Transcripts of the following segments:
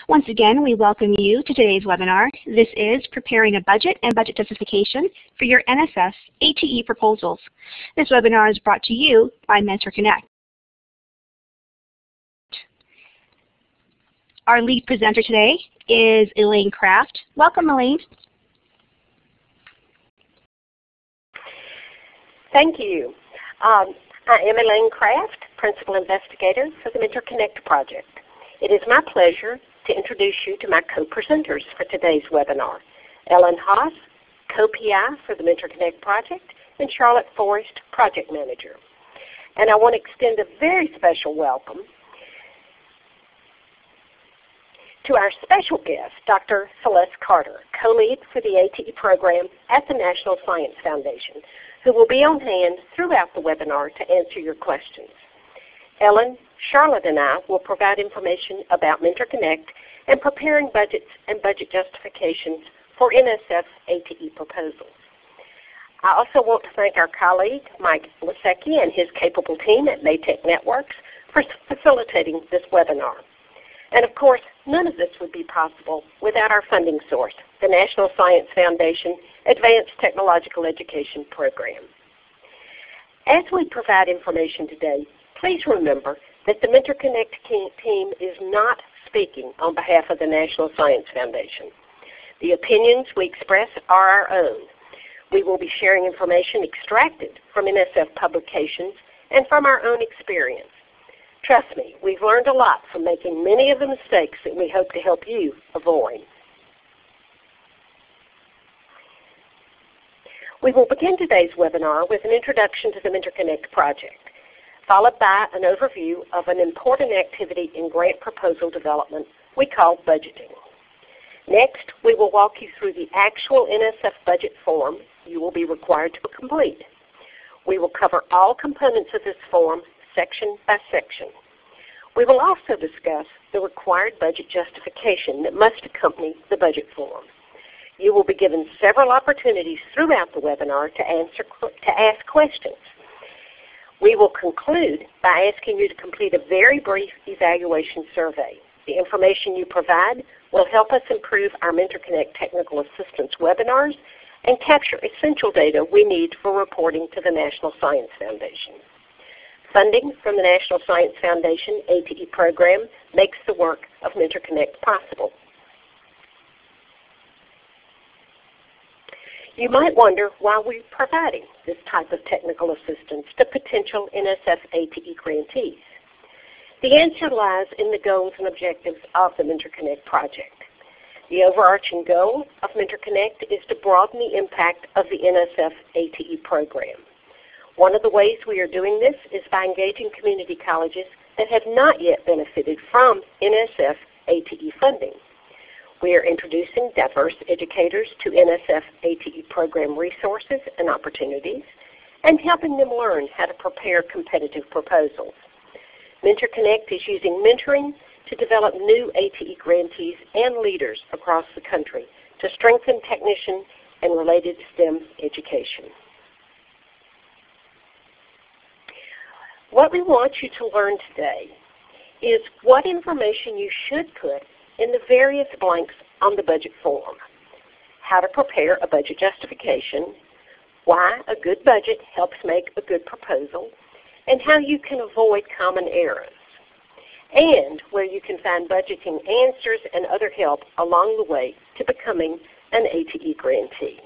Once again, we welcome you to today's webinar. This is Preparing a Budget and Budget Justification for your NSF ATE Proposals. This webinar is brought to you by Mentor Connect. Our lead presenter today is Elaine Kraft. Welcome, Elaine. Thank you. I am Elaine Kraft, Principal Investigator for the Mentor Connect project. It is my pleasure to introduce you to my co-presenters for today's webinar, Ellen Haas, co-PI for the Mentor Connect project, and Charlotte Forrest, Project Manager. And I want to extend a very special welcome to our special guest, Dr. Celeste Carter, co-lead for the ATE program at the National Science Foundation, who will be on hand throughout the webinar to answer your questions. Ellen, Charlotte, and I will provide information about Mentor Connect and preparing budgets and budget justifications for NSF ATE proposals. I also want to thank our colleague, Mike Lasecki, and his capable team at Maytech Networks for facilitating this webinar. And of course, none of this would be possible without our funding source, the National Science Foundation Advanced Technological Education Program. As we provide information today, please remember that the Mentor Connect team is not speaking on behalf of the National Science Foundation. The opinions we express are our own. We will be sharing information extracted from NSF publications and from our own experience. Trust me, we've learned a lot from making many of the mistakes that we hope to help you avoid. We will begin today's webinar with an introduction to the Mentor Connect project, followed by an overview of an important activity in grant proposal development we call budgeting. Next, we will walk you through the actual NSF budget form you will be required to complete. We will cover all components of this form section by section. We will also discuss the required budget justification that must accompany the budget form. You will be given several opportunities throughout the webinar to ask questions. We will conclude by asking you to complete a very brief evaluation survey. The information you provide will help us improve our Mentor Connect Technical Assistance webinars and capture essential data we need for reporting to the National Science Foundation. Funding from the National Science Foundation ATE program makes the work of Mentor Connect possible. You might wonder why we're providing this type of technical assistance to potential NSF ATE grantees. The answer lies in the goals and objectives of the Mentor Connect project. The overarching goal of Mentor Connect is to broaden the impact of the NSF ATE program. One of the ways we are doing this is by engaging community colleges that have not yet benefited from NSF ATE funding. We are introducing diverse educators to NSF ATE program resources and opportunities and helping them learn how to prepare competitive proposals. Mentor Connect is using mentoring to develop new ATE grantees and leaders across the country to strengthen technician and related STEM education. What we want you to learn today is what information you should put in the various blanks on the budget form, how to prepare a budget justification, why a good budget helps make a good proposal, and how you can avoid common errors, and where you can find budgeting answers and other help along the way to becoming an ATE grantee.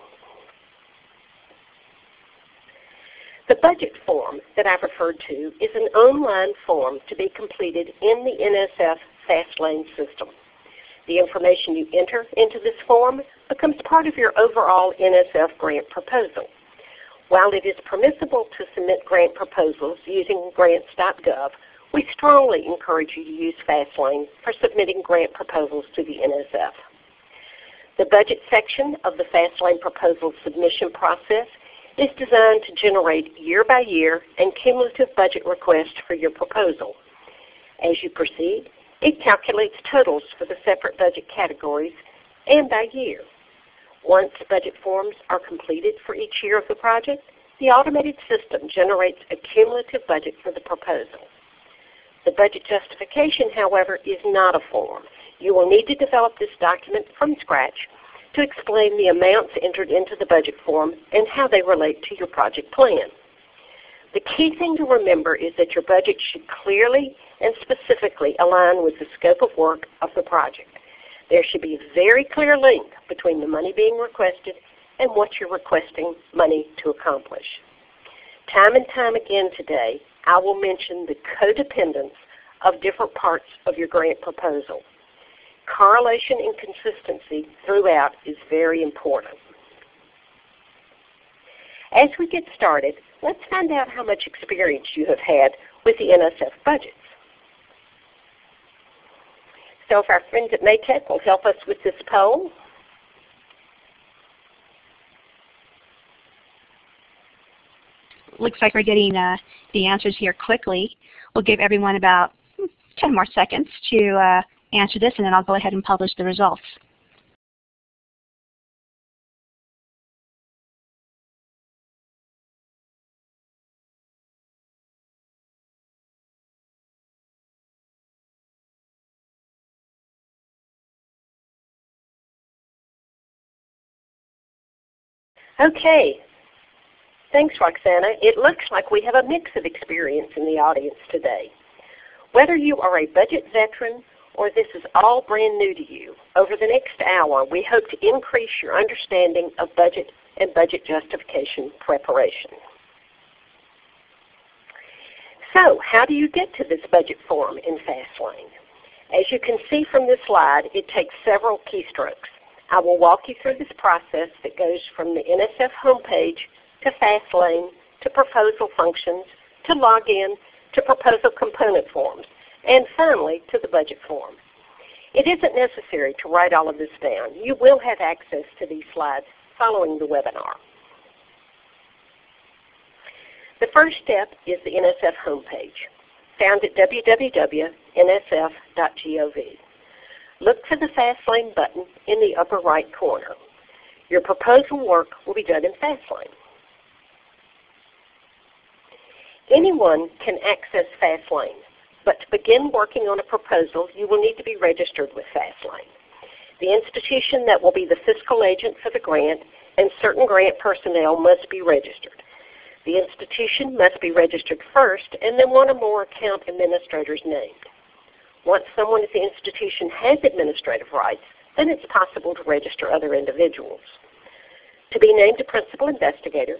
The budget form that I've referred to is an online form to be completed in the NSF FastLane system. The information you enter into this form becomes part of your overall NSF grant proposal. While it is permissible to submit grant proposals using grants.gov, we strongly encourage you to use FastLane for submitting grant proposals to the NSF. The budget section of the FastLane proposal submission process is designed to generate year-by-year and cumulative budget requests for your proposal. As you proceed, it calculates totals for the separate budget categories and by year. Once budget forms are completed for each year of the project, the automated system generates a cumulative budget for the proposal. The budget justification, however, is not a form. You will need to develop this document from scratch to explain the amounts entered into the budget form and how they relate to your project plan. The key thing to remember is that your budget should clearly and specifically align with the scope of work of the project. There should be a very clear link between the money being requested and what you're requesting money to accomplish. Time and time again today, I will mention the codependence of different parts of your grant proposal. Correlation and consistency throughout is very important. As we get started, let's find out how much experience you have had with the NSF budgets. So if our friends at Maytech will help us with this poll. Looks like we're getting the answers here quickly. We'll give everyone about 10 more seconds to answer this, and then I'll go ahead and publish the results. Okay. Thanks, Roxana. It looks like we have a mix of experience in the audience today. Whether you are a budget veteran or this is all brand new to you, over the next hour we hope to increase your understanding of budget and budget justification preparation. So, how do you get to this budget form in FastLane? As you can see from this slide, it takes several keystrokes. I will walk you through this process that goes from the NSF homepage to FastLane, to proposal functions, to login, to proposal component forms, and finally to the budget form. It isn't necessary to write all of this down. You will have access to these slides following the webinar. The first step is the NSF homepage, found at www.nsf.gov. Look for the FastLane button in the upper right corner. Your proposal work will be done in FastLane. Anyone can access FastLane, but to begin working on a proposal, you will need to be registered with FastLane. The institution that will be the fiscal agent for the grant and certain grant personnel must be registered. The institution must be registered first, and then one or more account administrators named. Once someone at the institution has administrative rights, then it's possible to register other individuals. To be named a principal investigator,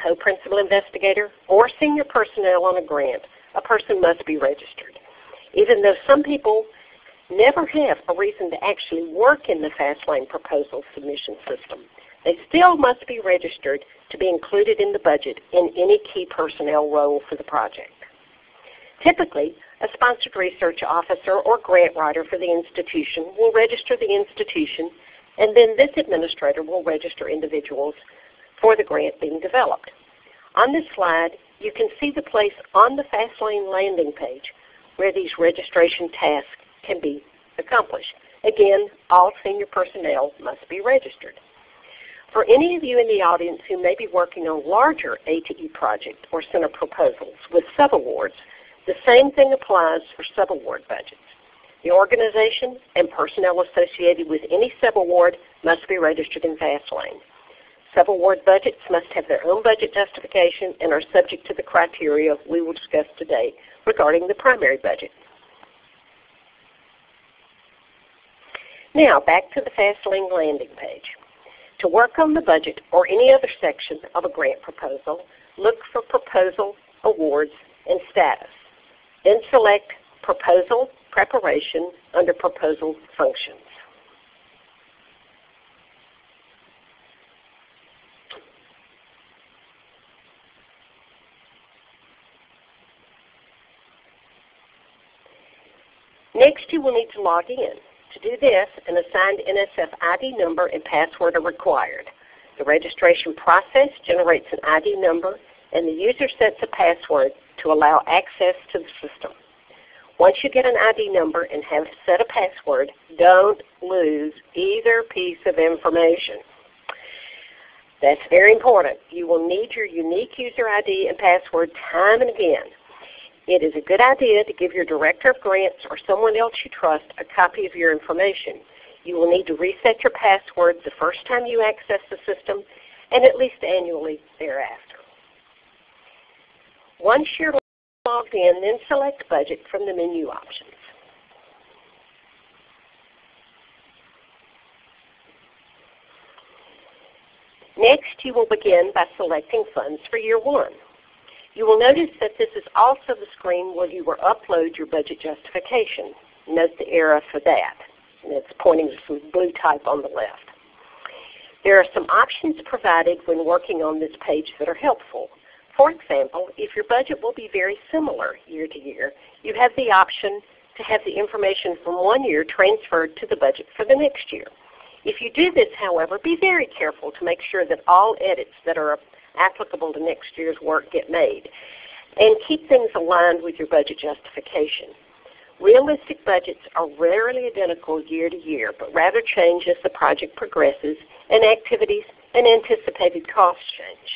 co-principal investigator, or senior personnel on a grant, a person must be registered. Even though some people never have a reason to actually work in the FastLane proposal submission system, they still must be registered to be included in the budget in any key personnel role for the project. Typically, a sponsored research officer or grant writer for the institution will register the institution, and then this administrator will register individuals for the grant being developed. On this slide, you can see the place on the FastLane landing page where these registration tasks can be accomplished. Again, all senior personnel must be registered. For any of you in the audience who may be working on larger ATE project or center proposals with subawards, the same thing applies for subaward budgets. The organization and personnel associated with any subaward must be registered in FastLane. Subaward budgets must have their own budget justification and are subject to the criteria we will discuss today regarding the primary budget. Now back to the FastLane landing page. To work on the budget or any other section of a grant proposal, look for Proposal, Awards, and Status. Then select Proposal Preparation under Proposal Functions. Next, you will need to log in. To do this, an assigned NSF ID number and password are required. The registration process generates an ID number, and the user sets a password to allow access to the system. Once you get an ID number and have set a password, don't lose either piece of information. That's very important. You will need your unique user ID and password time and again. It is a good idea to give your director of grants or someone else you trust a copy of your information. You will need to reset your password the first time you access the system and at least annually thereafter. Once you're logged in, then select Budget from the menu options. Next, you will begin by selecting funds for year 1. You will notice that this is also the screen where you will upload your budget justification. Note the arrow for that. And it's pointing to some blue type on the left. There are some options provided when working on this page that are helpful. For example, if your budget will be very similar year to year, you have the option to have the information from one year transferred to the budget for the next year. If you do this, however, be very careful to make sure that all edits that are applicable to next year's work get made, and keep things aligned with your budget justification. Realistic budgets are rarely identical year to year, but rather change as the project progresses and activities and anticipated costs change.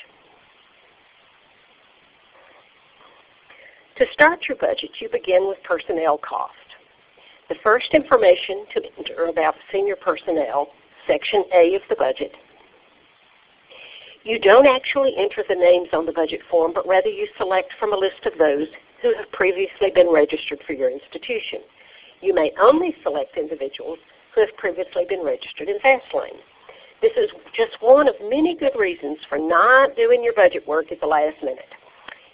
To start your budget, you begin with personnel cost. The first information to enter about senior personnel, Section A of the budget. You don't actually enter the names on the budget form, but rather you select from a list of those who have previously been registered for your institution. You may only select individuals who have previously been registered in FastLane. This is just one of many good reasons for not doing your budget work at the last minute.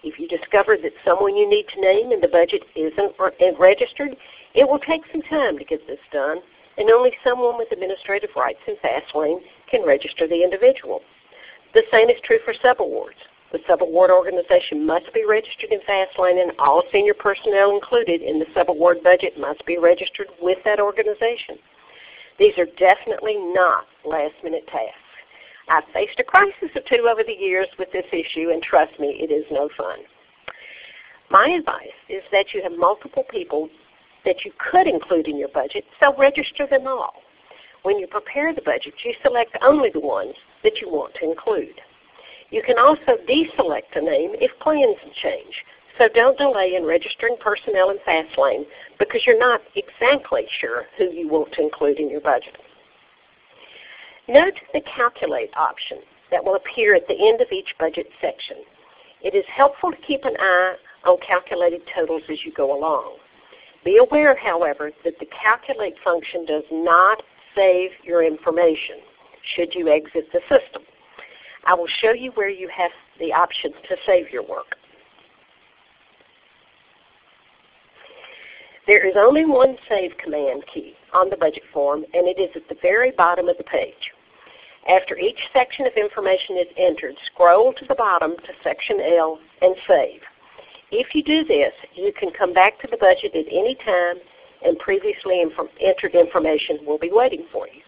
If you discover that someone you need to name in the budget isn't registered, it will take some time to get this done, and only someone with administrative rights in FastLane can register the individual. The same is true for subawards. The subaward organization must be registered in FastLane, and all senior personnel included in the subaward budget must be registered with that organization. These are definitely not last-minute tasks. I've faced a crisis or two over the years with this issue, and trust me, it is no fun. My advice is that you have multiple people that you could include in your budget, so register them all. When you prepare the budget, you select only the ones that you want to include. You can also deselect a name if plans change, so don't delay in registering personnel in FastLane because you're not exactly sure who you want to include in your budget. Note the Calculate option that will appear at the end of each budget section. It is helpful to keep an eye on calculated totals as you go along. Be aware, however, that the Calculate function does not save your information should you exit the system. I will show you where you have the option to save your work. There is only one Save command key on the budget form, and it is at the very bottom of the page. After each section of information is entered, scroll to the bottom to Section L and save. If you do this, you can come back to the budget at any time, and previously entered information will be waiting for you.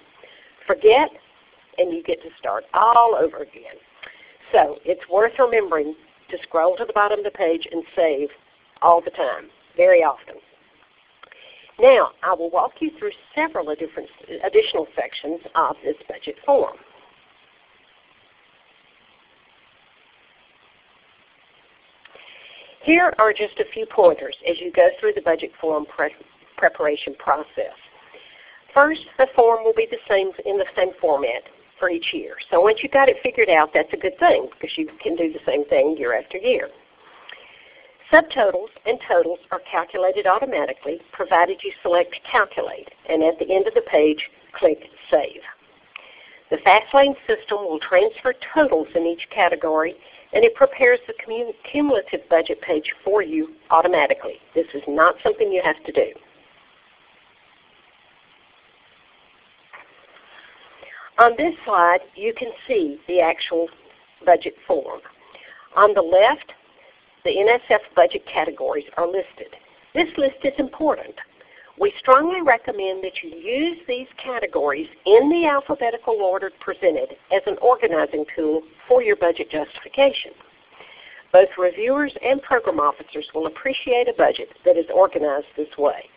Forget, and you get to start all over again. So it's worth remembering to scroll to the bottom of the page and save all the time, very often. Now, I will walk you through several additional sections of this budget form. Here are just a few pointers as you go through the budget form preparation process. First, the form will be in the same format for each year. So once you've got it figured out, that's a good thing because you can do the same thing year after year. Subtotals and totals are calculated automatically provided you select Calculate, and at the end of the page, click Save. The FastLane system will transfer totals in each category, and it prepares the cumulative budget page for you automatically. This is not something you have to do. On this slide, you can see the actual budget form. On the left, the NSF Budget Categories are listed. This list is important. We strongly recommend that you use these categories in the alphabetical order presented as an organizing tool for your budget justification. Both reviewers and program officers will appreciate a budget that is organized this way.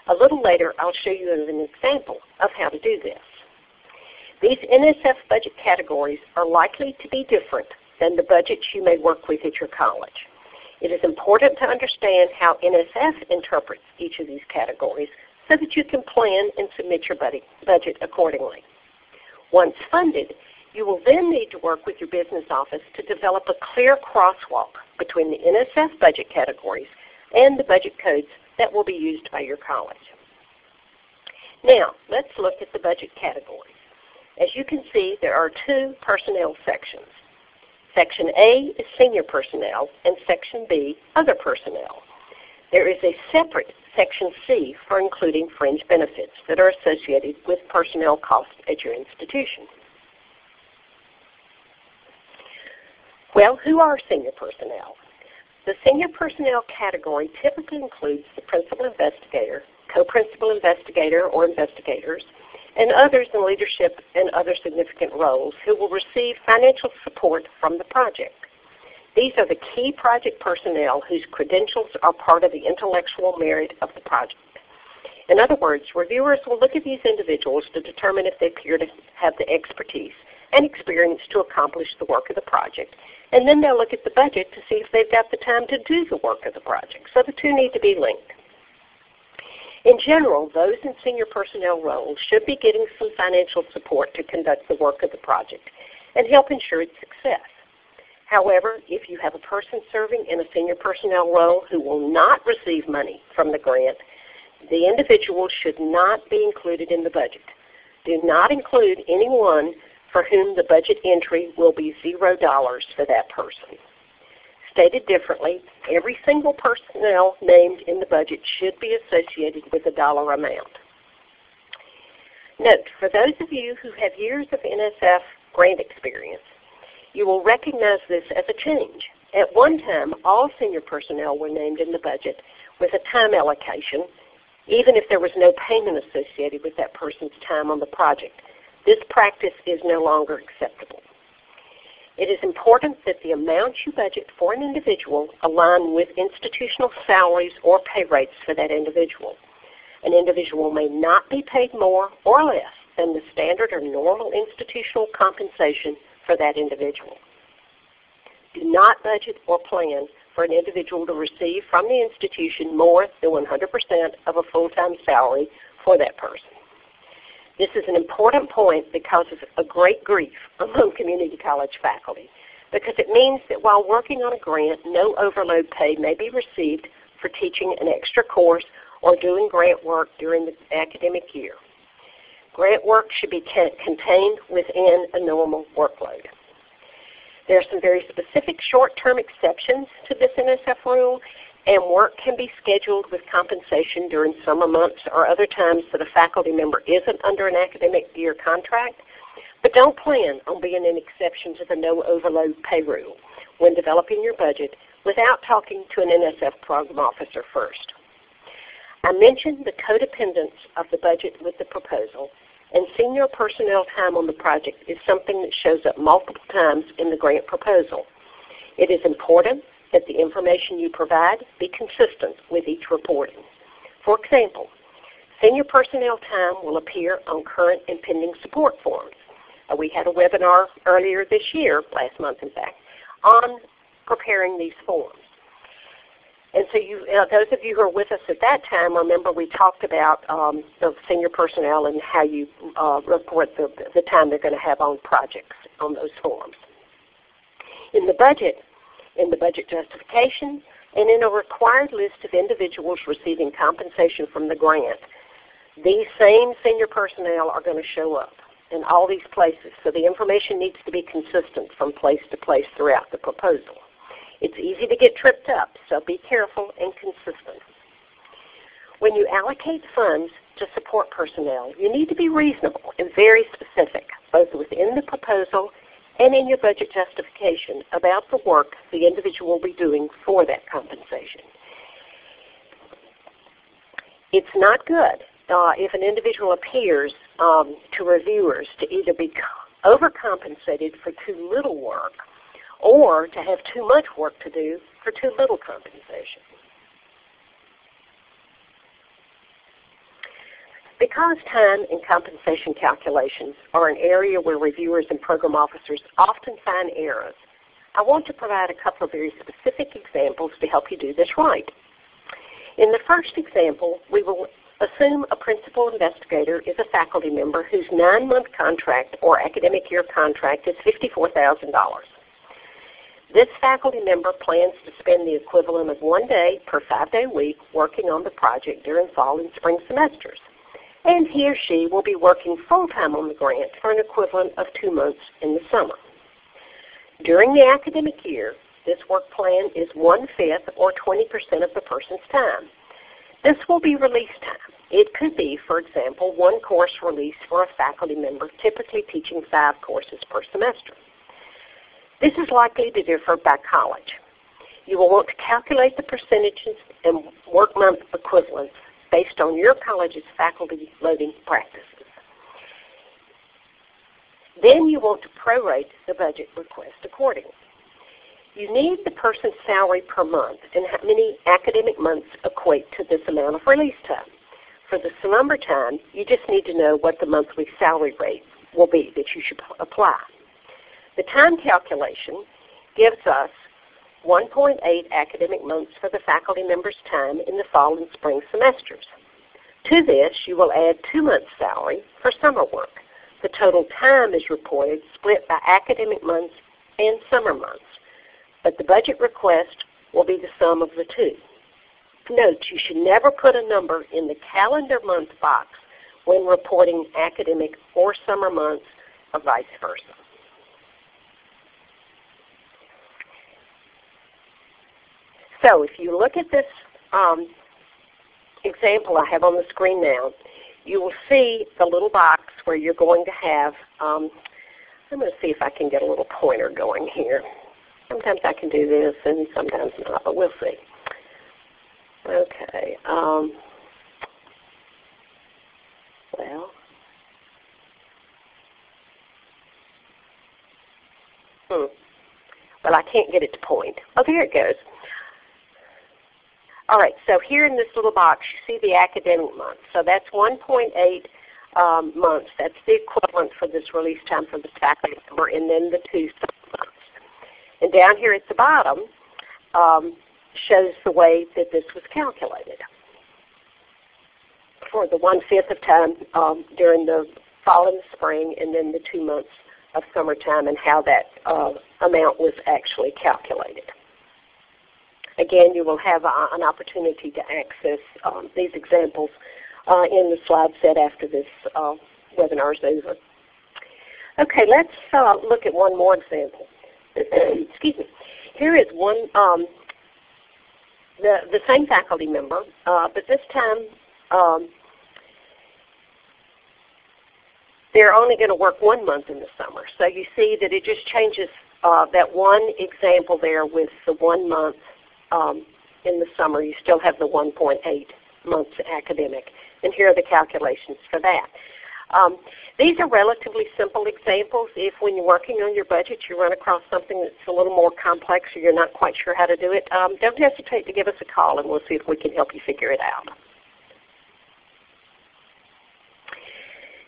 A little later, I'll show you an example of how to do this. These NSF budget categories are likely to be different than the budgets you may work with at your college. It is important to understand how NSF interprets each of these categories so that you can plan and submit your budget accordingly. Once funded, you will then need to work with your business office to develop a clear crosswalk between the NSF budget categories and the budget codes that will be used by your college. Now, let's look at the budget categories. As you can see, there are two personnel sections. Section A is senior personnel and Section B, other personnel. There is a separate Section C for including fringe benefits that are associated with personnel costs at your institution. Well, who are senior personnel? The senior personnel category typically includes the principal investigator, co-principal investigator or investigators, and others in leadership and other significant roles who will receive financial support from the project. These are the key project personnel whose credentials are part of the intellectual merit of the project. In other words, reviewers will look at these individuals to determine if they appear to have the expertise and experience to accomplish the work of the project. And then they'll look at the budget to see if they've got the time to do the work of the project. So the two need to be linked. In general, those in senior personnel roles should be getting some financial support to conduct the work of the project and help ensure its success. However, if you have a person serving in a senior personnel role who will not receive money from the grant, the individual should not be included in the budget. Do not include anyone for whom the budget entry will be $0 for that person. Stated differently, every single personnel named in the budget should be associated with a dollar amount. Note, for those of you who have years of NSF grant experience, you will recognize this as a change. At one time, all senior personnel were named in the budget with a time allocation, even if there was no payment associated with that person's time on the project. This practice is no longer acceptable. It is important that the amounts you budget for an individual align with institutional salaries or pay rates for that individual. An individual may not be paid more or less than the standard or normal institutional compensation for that individual. Do not budget or plan for an individual to receive from the institution more than 100% of a full-time salary for that person. This is an important point because of a great grief among community college faculty, because it means that while working on a grant, no overload pay may be received for teaching an extra course or doing grant work during the academic year. Grant work should be contained within a normal workload. There are some very specific short-term exceptions to this NSF rule, and work can be scheduled with compensation during summer months or other times that a faculty member isn't under an academic year contract. But don't plan on being an exception to the no overload pay rule when developing your budget without talking to an NSF program officer first. I mentioned the codependence of the budget with the proposal, and senior personnel time on the project is something that shows up multiple times in the grant proposal. It is important that the information you provide be consistent with each reporting. For example, senior personnel time will appear on current and pending support forms. We had a webinar earlier this year, last month in fact, on preparing these forms. And so those of you who are with us at that time, remember we talked about the senior personnel and how you report the time they're going to have on projects on those forms. In the budget justification, and in a required list of individuals receiving compensation from the grant, these same senior personnel are going to show up in all these places. So the information needs to be consistent from place to place throughout the proposal. It's easy to get tripped up, so be careful and consistent. When you allocate funds to support personnel, you need to be reasonable and very specific, both within the proposal and in your budget justification about the work the individual will be doing for that compensation. It's not good if an individual appears to reviewers to either be overcompensated for too little work or to have too much work to do for too little compensation. Because time and compensation calculations are an area where reviewers and program officers often find errors, I want to provide a couple of very specific examples to help you do this right. In the first example, we will assume a principal investigator is a faculty member whose 9-month contract or academic year contract is $54,000. This faculty member plans to spend the equivalent of 1 day per 5-day week working on the project during fall and spring semesters. And he or she will be working full-time on the grant for an equivalent of 2 months in the summer. During the academic year, this work plan is 1/5 or 20% of the person's time. This will be release time. It could be, for example, 1 course release for a faculty member typically teaching 5 courses per semester. This is likely to differ by college. You will want to calculate the percentages and work month equivalents based on your college's faculty loading practices. Then you want to prorate the budget request accordingly. You need the person's salary per month and how many academic months equate to this amount of release time. For the summer time, you just need to know what the monthly salary rate will be that you should apply. The time calculation gives us 1.8 academic months for the faculty member's time in the fall and spring semesters. To this, you will add 2 months' salary for summer work. The total time is reported split by academic months and summer months, but the budget request will be the sum of the two. Note, you should never put a number in the calendar month box when reporting academic or summer months or vice versa. So if you look at this example I have on the screen now, you will see the little box where you're going to have, I'm going to see if I can get a little pointer going here. Sometimes I can do this and sometimes not, but we'll see. Okay. Well, I can't get it to point. Oh, there it goes. All right, so here in this little box, you see the academic month. So that's 1.8 months. That's the equivalent for this release time for the faculty member, and then the 2 summer months. And down here at the bottom shows the way that this was calculated for the 1/5 of time during the fall and the spring, and then the 2 months of summertime, and how that amount was actually calculated. Again, you will have an opportunity to access these examples in the slide set after this webinar is over. Okay, let's look at one more example. Excuse me. Here is one, the same faculty member, but this time they're only going to work 1 month in the summer. So you see that it just changes that one example there with the 1 month in the summer. You still have the 1.8 months academic. And here are the calculations for that. These are relatively simple examples. If when you're working on your budget you run across something that's a little more complex or you're not quite sure how to do it, don't hesitate to give us a call and we'll see if we can help you figure it out.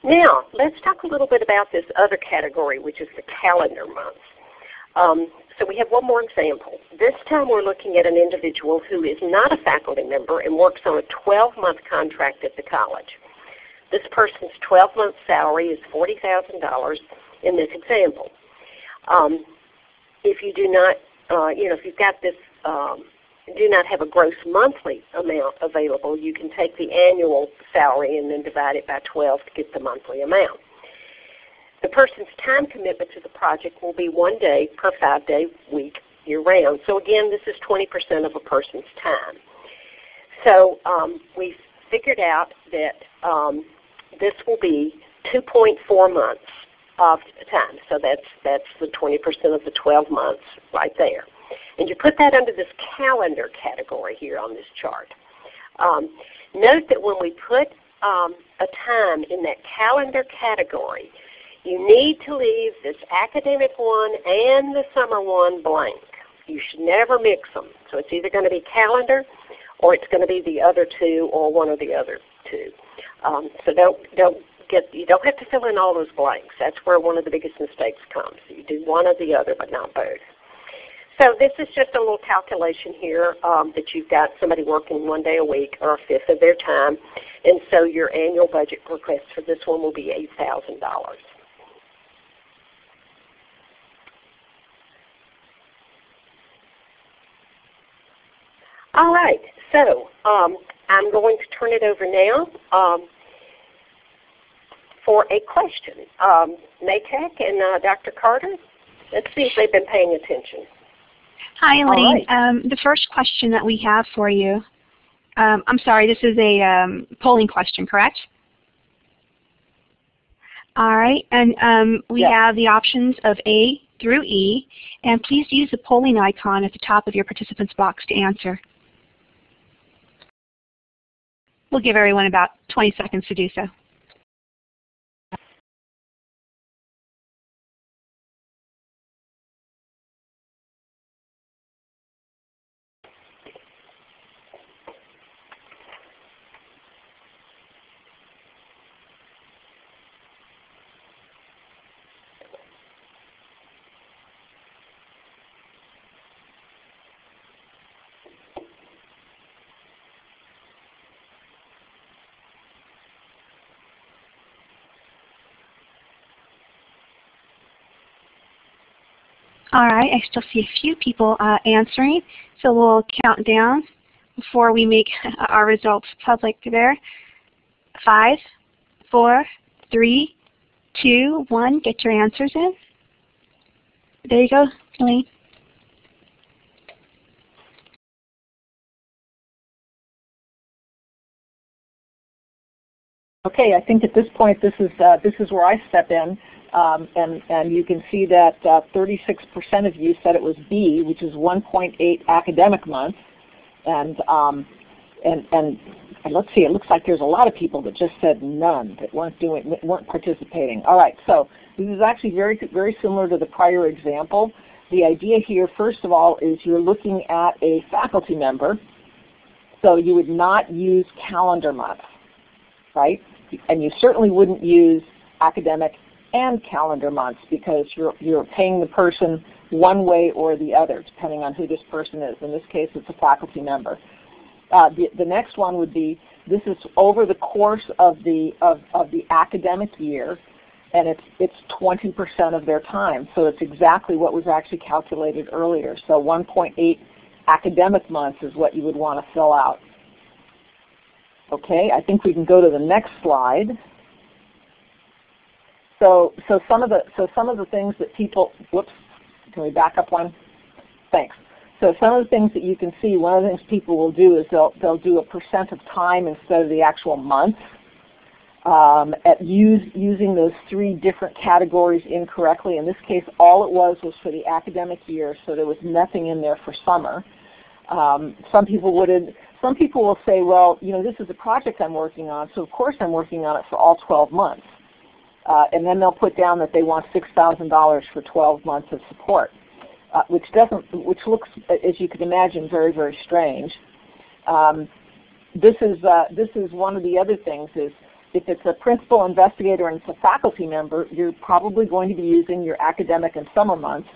Now, let's talk a little bit about this other category, which is the calendar months. So we have one more example. This time we're looking at an individual who is not a faculty member and works on a 12-month contract at the college. This person's 12-month salary is $40,000 in this example. If you do not, if you've got this, do not have a gross monthly amount available, you can take the annual salary and then divide it by 12 to get the monthly amount. The person's time commitment to the project will be 1 day per 5-day week year-round. So again, this is 20% of a person's time. So we figured out that this will be 2.4 months of time. So that's the 20% of the 12 months right there. And you put that under this calendar category here on this chart. Note that when we put a time in that calendar category, you need to leave this academic one and the summer one blank. You should never mix them. So it's either going to be calendar or it's going to be the other two or one of the other two. So you don't have to fill in all those blanks. That's where one of the biggest mistakes comes. You do one or the other but not both. So this is just a little calculation here that you've got somebody working 1 day a week or a fifth of their time. And so your annual budget request for this one will be $8,000. All right, so I'm going to turn it over now for a question. Maytech and Dr. Carter, let's see if they've been paying attention. Hi, Elaine. Right. The first question that we have for you, I'm sorry, this is a polling question, correct? All right, and we have the options of A through E, and please use the polling icon at the top of your participants box to answer. We'll give everyone about 20 seconds to do so. All right, I still see a few people answering, so we'll count down before we make our results public there. 5, 4, 3, 2, 1. Get your answers in. There you go, Elaine. Okay, I think at this point this is where I step in. And you can see that 36% of you said it was B, which is 1.8 academic months, and let's see, it looks like there's a lot of people that just said none, that weren't participating. All right, so this is actually very similar to the prior example. The idea here, first of all, is you're looking at a faculty member, so you would not use calendar months, right? And you certainly wouldn't use academic and calendar months because you're paying the person one way or the other, depending on who this person is. In this case, it's a faculty member. The next one would be, this is over the course of the academic year, and it's 20% of their time. So it's exactly what was actually calculated earlier. So 1.8 academic months is what you would want to fill out. Okay, I think we can go to the next slide. So some of the things that people, whoops, can we back up one? Thanks. So some of the things that you can see, one of the things people will do is they'll do a percent of time instead of the actual months. Using those 3 different categories incorrectly. In this case, all it was for the academic year, so there was nothing in there for summer. Some people will say, well, you know, this is a project I'm working on, so of course I'm working on it for all 12 months. And then they'll put down that they want $6,000 for 12 months of support, which looks, as you can imagine, very strange. This is one of the other things is, if it's a principal investigator and it's a faculty member, you're probably going to be using your academic and summer months.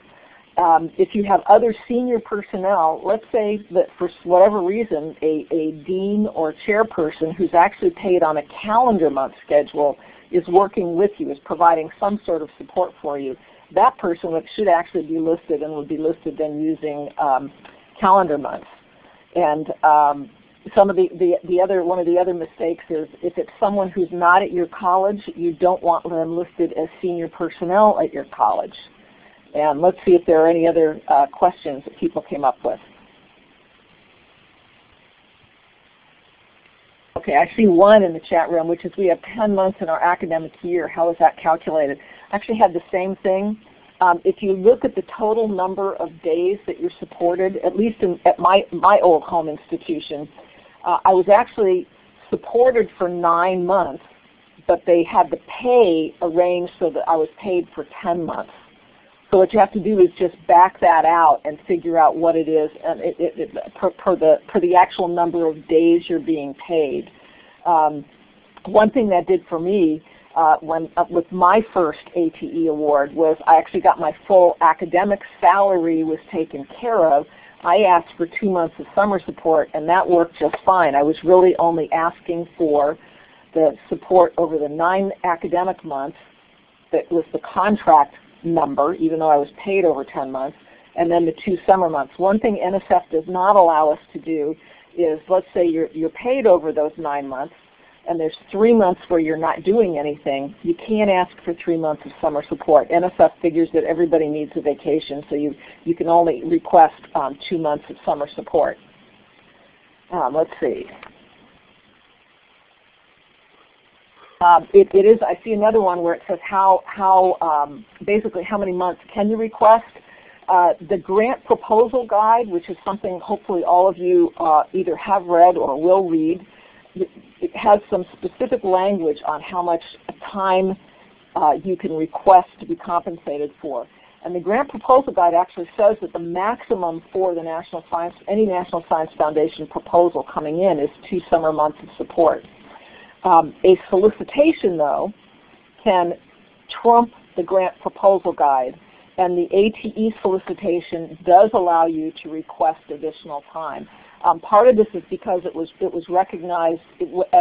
If you have other senior personnel, let's say that for whatever reason a dean or chairperson who's actually paid on a calendar month schedule is working with you, is providing some sort of support for you, that person should actually be listed and would be listed then using calendar months. And one of the other mistakes is if it's someone who's not at your college, you don't want them listed as senior personnel at your college. And let's see if there are any other questions that people came up with. Okay, I see one in the chat room, which is we have 10 months in our academic year. How is that calculated? I actually had the same thing. If you look at the total number of days that you're supported, at least at my old home institution, I was actually supported for 9 months, but they had the pay arranged so that I was paid for 10 months. So what you have to do is just back that out and figure out what it is and per the actual number of days you're being paid. One thing that did for me, with my first ATE award was I actually got my full academic salary was taken care of. I asked for 2 months of summer support, and that worked just fine. I was really only asking for the support over the 9 academic months that was the contract number, even though I was paid over 10 months, and then the 2 summer months. One thing NSF does not allow us to do is, let's say you're paid over those 9 months, and there's 3 months where you're not doing anything. You can't ask for 3 months of summer support. NSF figures that everybody needs a vacation, so you can only request 2 months of summer support. Let's see. It is. I see another one where it says basically how many months can you request. The grant proposal guide, which is something hopefully all of you either have read or will read, it has some specific language on how much time you can request to be compensated for. And the grant proposal guide actually says that the maximum for the any National Science Foundation proposal coming in is 2 summer months of support. A solicitation, though, can trump the grant proposal guide, and the ATE solicitation does allow you to request additional time. Part of this is because it was recognized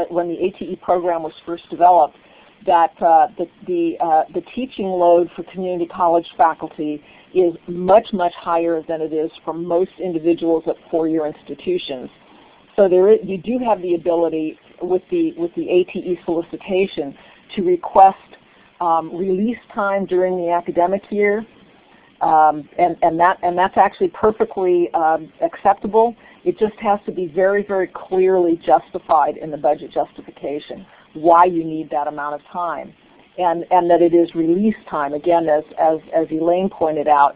when the ATE program was first developed that the teaching load for community college faculty is much, much higher than it is for most individuals at 4-year institutions. So you do have the ability with the ATE solicitation to request release time during the academic year, and that's actually perfectly acceptable. It just has to be very, very clearly justified in the budget justification why you need that amount of time, and that it is release time. Again, as Elaine pointed out,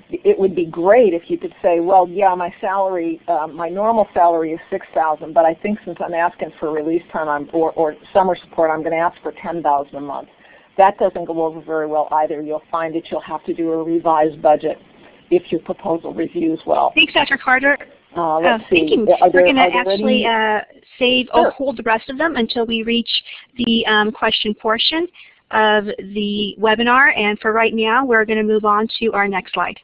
it would be great if you could say, well, yeah, my salary, my normal salary is $6,000, but I think since I'm asking for release time or summer support, I'm going to ask for $10,000 a month. That doesn't go over very well either. You'll find that you'll have to do a revised budget if your proposal reviews well. Thanks, Dr. Carter. Let's see. Thank you. We're going to actually save or hold the rest of them until we reach the question portion of the webinar. And for right now, we're going to move on to our next slide.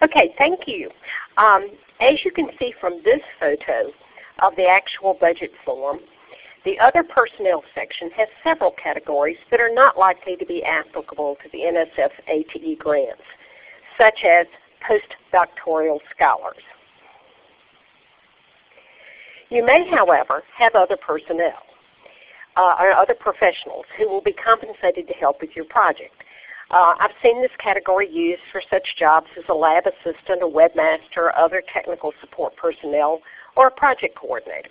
Okay, thank you. As you can see from this photo of the actual budget form, the Other Personnel section has several categories that are not likely to be applicable to the NSF ATE grants, such as postdoctoral scholars. You may, however, have other personnel or other professionals who will be compensated to help with your project. I've seen this category used for such jobs as a lab assistant, a webmaster, other technical support personnel, or a project coordinator.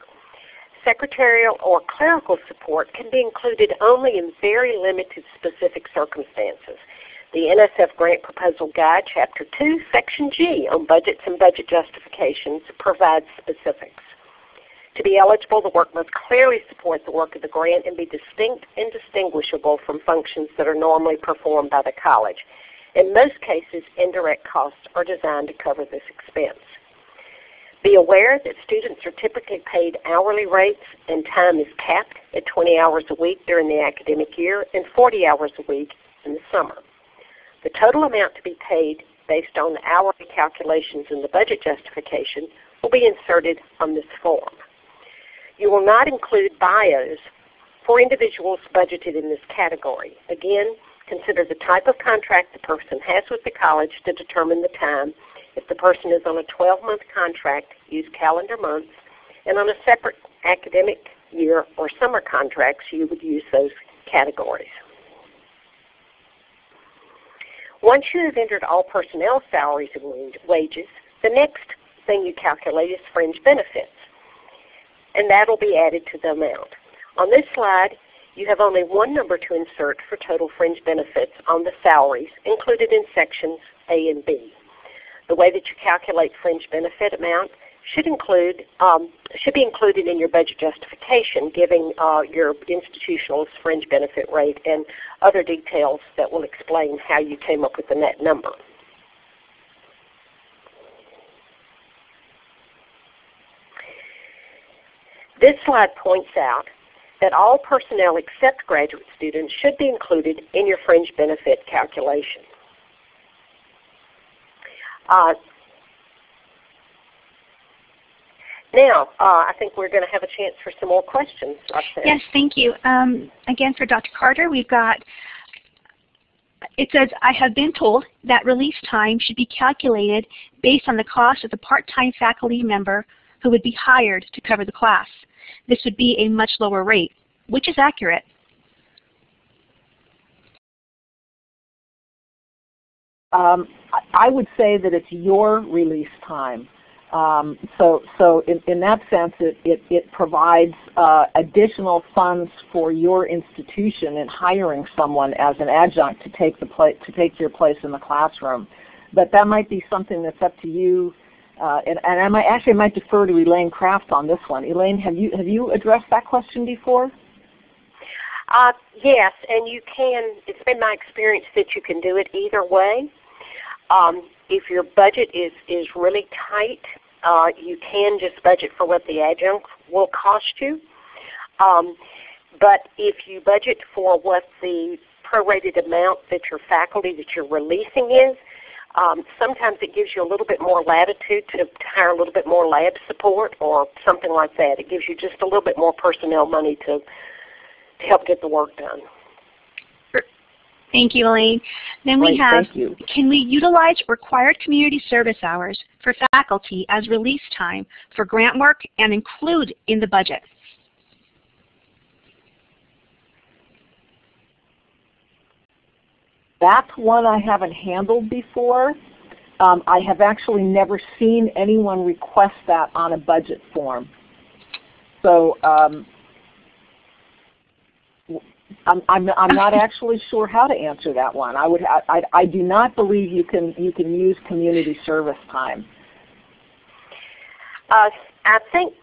Secretarial or clerical support can be included only in very limited specific circumstances. The NSF Grant Proposal Guide, Chapter 2, Section G on Budgets and Budget Justifications provides specifics. To be eligible, the work must clearly support the work of the grant and be distinct and distinguishable from functions that are normally performed by the college. In most cases, indirect costs are designed to cover this expense. Be aware that students are typically paid hourly rates and time is capped at 20 hours a week during the academic year and 40 hours a week in the summer. The total amount to be paid based on the hourly calculations in the budget justification will be inserted on this form. You will not include bios for individuals budgeted in this category. Again, consider the type of contract the person has with the college to determine the time. If the person is on a 12-month contract, use calendar months, and on a separate academic year or summer contracts, you would use those categories. Once you have entered all personnel salaries and wages, the next thing you calculate is fringe benefits, and that will be added to the amount. On this slide, you have only one number to insert for total fringe benefits on the salaries included in sections A and B. The way that you calculate fringe benefit amount should be included in your budget justification, giving your institutional's fringe benefit rate and other details that will explain how you came up with the net number. This slide points out that all personnel except graduate students should be included in your fringe benefit calculation. Now, I think we're going to have a chance for some more questions. Yes, thank you. Again, for Dr. Carter, we've got, it says, I have been told that release time should be calculated based on the cost of the part-time faculty member who would be hired to cover the class. This would be a much lower rate. Which is accurate? I would say that it's your release time. So in that sense, it provides additional funds for your institution in hiring someone as an adjunct to take your place in the classroom. But that might be something that's up to you. And I might defer to Elaine Kraft on this one. Elaine, have you addressed that question before? Yes, and you can. It's been my experience that you can do it either way. If your budget is really tight, you can just budget for what the adjunct will cost you. But if you budget for what the prorated amount that your faculty that you're releasing is, sometimes it gives you a little bit more latitude to hire a little bit more lab support or something like that. It gives you just a little bit more personnel money to help get the work done. Thank you, Elaine. Then we have, can we utilize required community service hours for faculty as release time for grant work and include in the budget? That's one I haven't handled before. I have actually never seen anyone request that on a budget form. So I'm not actually sure how to answer that one. I do not believe you can use community service time. I think,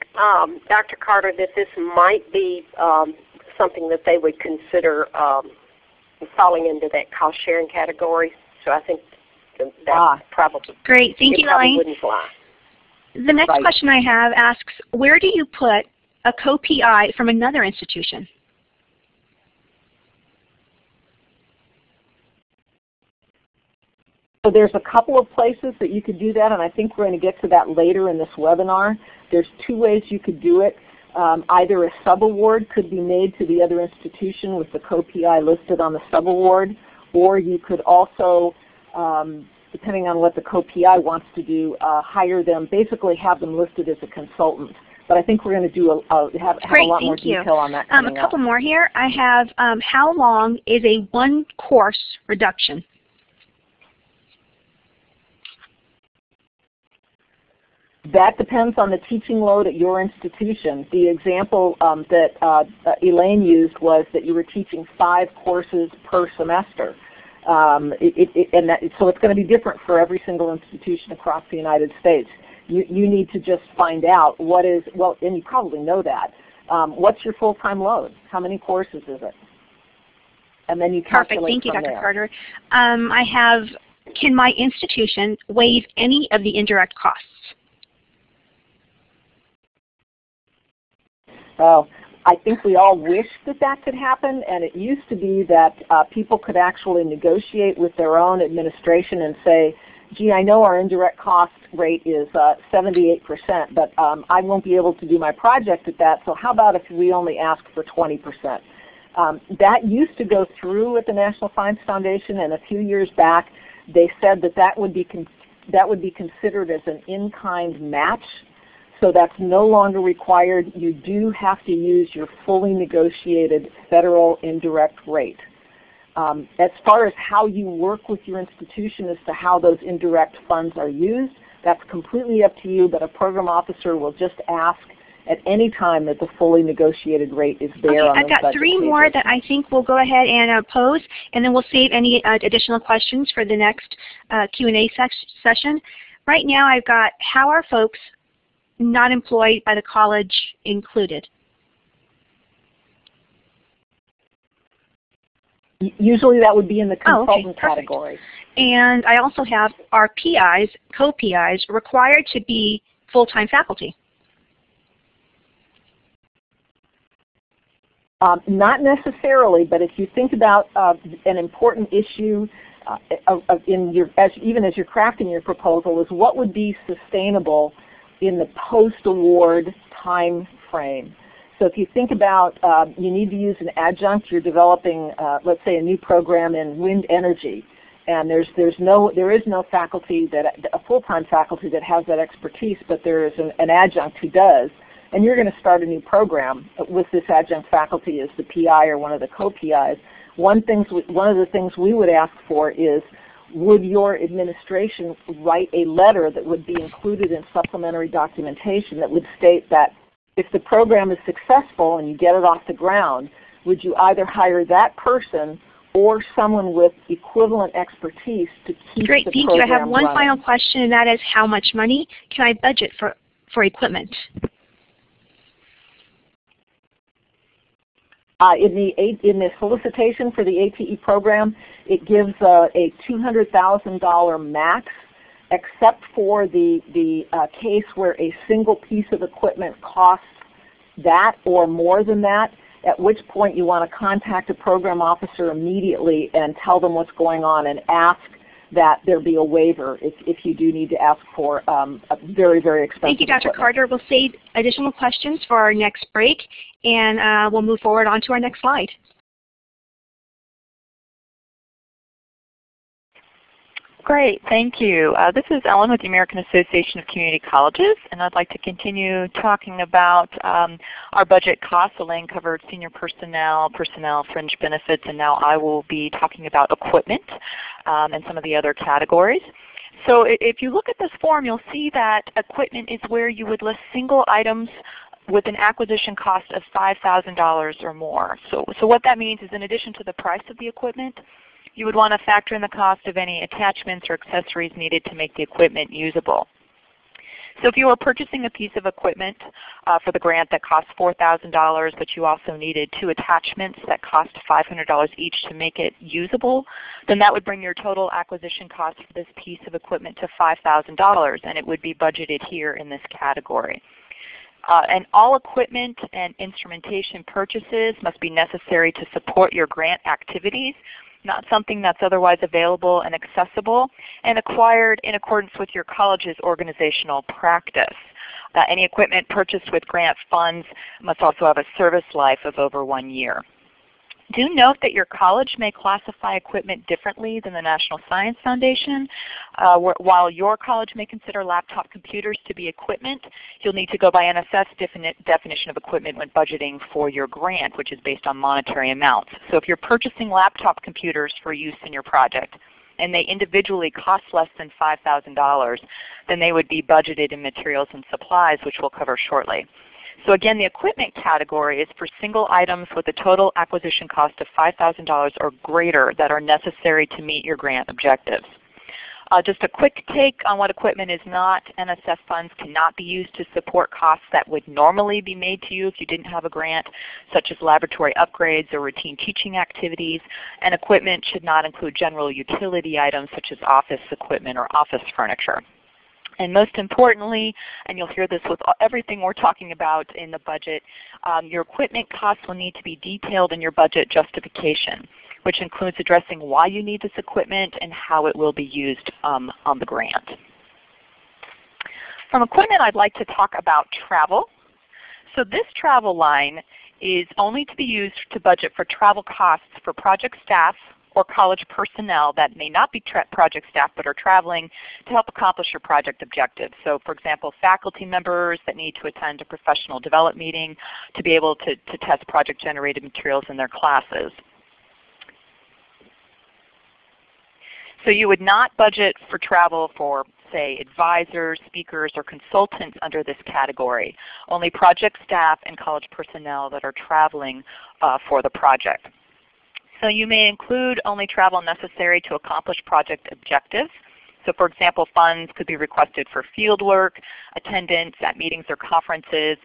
Dr. Carter, that this might be something that they would consider falling into that cost sharing category. So I think that probably great. Thank you, Elaine. Wouldn't fly. The next question I have asks, where do you put a co-PI from another institution? So there's a couple of places that you could do that, and I think we're going to get to that later in this webinar. There's two ways you could do it. Either a subaward could be made to the other institution with the co-PI listed on the subaward, or you could also, depending on what the co-PI wants to do, hire them, basically have them listed as a consultant. But I think we're going to do have a lot more detail on that coming up. A couple more here. I have, how long is a one-course reduction? That depends on the teaching load at your institution. The example that Elaine used was that you were teaching 5 courses per semester. So it's going to be different for every single institution across the United States. You need to just find out what is, well, and you probably know that. What's your full-time load? How many courses is it? And then you calculate. Perfect. Thank you, Dr. there. Carter. I have, can my institution waive any of the indirect costs? Well, I think we all wish that that could happen, and it used to be that people could actually negotiate with their own administration and say, gee, I know our indirect cost rate is 78%, but I won't be able to do my project at that, so how about if we only ask for 20%? That used to go through at the National Science Foundation, and a few years back they said that that would be considered as an in-kind match. So that's no longer required. You do have to use your fully negotiated federal indirect rate. As far as how you work with your institution as to how those indirect funds are used, that's completely up to you, but a program officer will just ask at any time that the fully negotiated rate is there on those budget pages. I've got 3 more that I think we'll go ahead and pose, and then we'll save any additional questions for the next Q&A session. Right now I've got, how are folks not employed by the college included? Usually that would be in the consultant category. And I also have, are PIs, co-PIs, required to be full-time faculty? Not necessarily, but if you think about an important issue even as you're crafting your proposal, is what would be sustainable in the post-award time frame. So if you think about you need to use an adjunct, you're developing, let's say, a new program in wind energy, and there is no faculty, a full-time faculty that has that expertise, but there is an adjunct who does, and you're going to start a new program with this adjunct faculty as the PI or one of the co-PIs. One of the things we would ask for is, would your administration write a letter that would be included in supplementary documentation that would state that if the program is successful and you get it off the ground, would you either hire that person or someone with equivalent expertise to keep Great, the thank program you. I have one running? final question, and that is, how much money can I budget for equipment? In the solicitation for the ATE program, it gives a $200,000 max, except for the case where a single piece of equipment costs that or more than that, at which point you want to contact a program officer immediately and tell them what's going on and ask that there be a waiver if you do need to ask for a very, very expensive Thank you, Dr. equipment. Carter. We'll save additional questions for our next break, and we'll move forward on to our next slide. Great, thank you. This is Ellen with the American Association of Community Colleges, and I'd like to continue talking about our budget costs. Elaine covered senior personnel, fringe benefits, and now I will be talking about equipment and some of the other categories. So if you look at this form, you'll see that equipment is where you would list single items with an acquisition cost of $5,000 or more. So what that means is, in addition to the price of the equipment, you would want to factor in the cost of any attachments or accessories needed to make the equipment usable. So if you were purchasing a piece of equipment for the grant that cost $4,000, but you also needed 2 attachments that cost $500 each to make it usable, then that would bring your total acquisition cost for this piece of equipment to $5,000, and it would be budgeted here in this category. And all equipment and instrumentation purchases must be necessary to support your grant activities, not something that's otherwise available and accessible, and acquired in accordance with your college's organizational practice. Any equipment purchased with grant funds must also have a service life of over 1 year. Do note that your college may classify equipment differently than the National Science Foundation. While your college may consider laptop computers to be equipment, you'll need to go by NSF's definition of equipment when budgeting for your grant, which is based on monetary amounts. So if you're purchasing laptop computers for use in your project, and they individually cost less than $5,000, then they would be budgeted in materials and supplies, which we'll cover shortly. So again, the equipment category is for single items with a total acquisition cost of $5,000 or greater that are necessary to meet your grant objectives. Just a quick take on what equipment is not. NSF funds cannot be used to support costs that would normally be made to you if you didn't have a grant, such as laboratory upgrades or routine teaching activities. And equipment should not include general utility items such as office equipment or office furniture. And most importantly, and you'll hear this with everything we're talking about in the budget, your equipment costs will need to be detailed in your budget justification, which includes addressing why you need this equipment and how it will be used on the grant. From equipment, I'd like to talk about travel. So this travel line is only to be used to budget for travel costs for project staff or college personnel that may not be project staff but are traveling to help accomplish your project objectives. So for example, faculty members that need to attend a professional development meeting to be able to test project generated materials in their classes. So you would not budget for travel for, say, advisors, speakers, or consultants under this category. Only project staff and college personnel that are traveling for the project. So you may include only travel necessary to accomplish project objectives. So for example, funds could be requested for field work, attendance at meetings or conferences,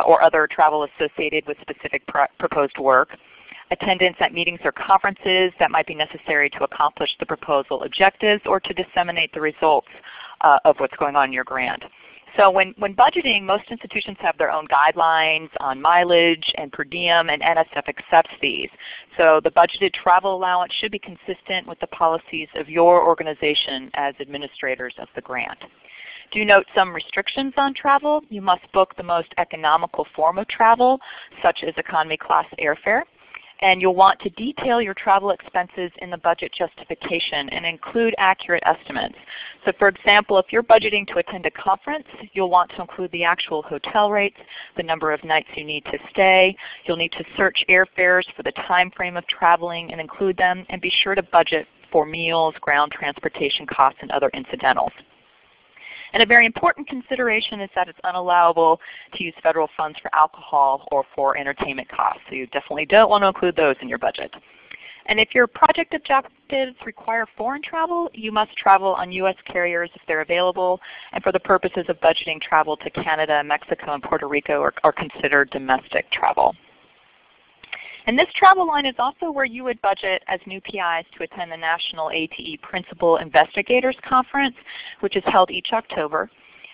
or other travel associated with specific proposed work. Attendance at meetings or conferences that might be necessary to accomplish the proposal objectives or to disseminate the results of what's going on in your grant. So when budgeting, most institutions have their own guidelines on mileage and per diem, and NSF accepts these. So the budgeted travel allowance should be consistent with the policies of your organization as administrators of the grant. Do note some restrictions on travel. You must book the most economical form of travel, such as economy class airfare. And you'll want to detail your travel expenses in the budget justification and include accurate estimates. So for example, if you're budgeting to attend a conference, you'll want to include the actual hotel rates, the number of nights you need to stay. You'll need to search airfares for the time frame of traveling and include them, and be sure to budget for meals, ground transportation costs, and other incidentals. And a very important consideration is that it's unallowable to use federal funds for alcohol or for entertainment costs. So you definitely don't want to include those in your budget. And if your project objectives require foreign travel, you must travel on U.S. carriers if they're available. And for the purposes of budgeting, travel to Canada, Mexico, and Puerto Rico are considered domestic travel. And this travel line is also where you would budget as new PIs to attend the National ATE Principal Investigators Conference, which is held each October.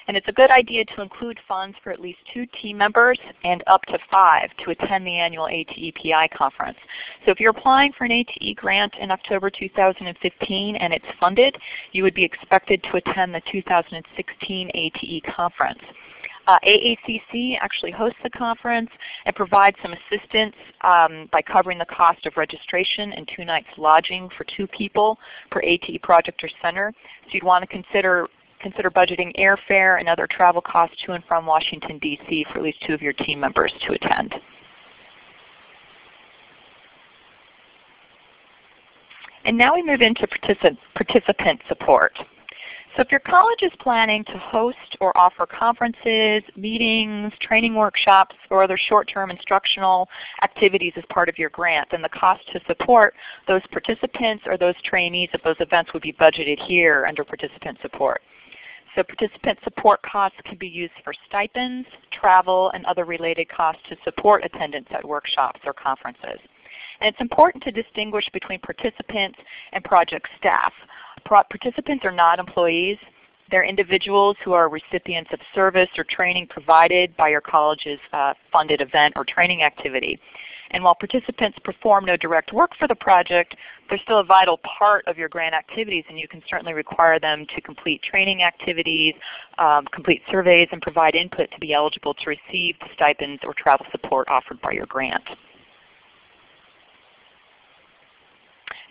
And it's a good idea to include funds for at least 2 team members and up to 5 to attend the annual ATE PI conference. So if you're applying for an ATE grant in October 2015 and it's funded, you would be expected to attend the 2016 ATE conference. AACC actually hosts the conference and provides some assistance by covering the cost of registration and 2 nights lodging for 2 people per ATE project or center. So you'd want to consider budgeting airfare and other travel costs to and from Washington, D.C. for at least 2 of your team members to attend. And now we move into participant support. So if your college is planning to host or offer conferences, meetings, training workshops, or other short-term instructional activities as part of your grant, then the cost to support those participants or those trainees at those events would be budgeted here under participant support. So participant support costs can be used for stipends, travel, and other related costs to support attendance at workshops or conferences. And it's important to distinguish between participants and project staff. Participants are not employees. They're individuals who are recipients of service or training provided by your college's funded event or training activity. And while participants perform no direct work for the project, they're still a vital part of your grant activities, and you can certainly require them to complete training activities, complete surveys, and provide input to be eligible to receive the stipends or travel support offered by your grant.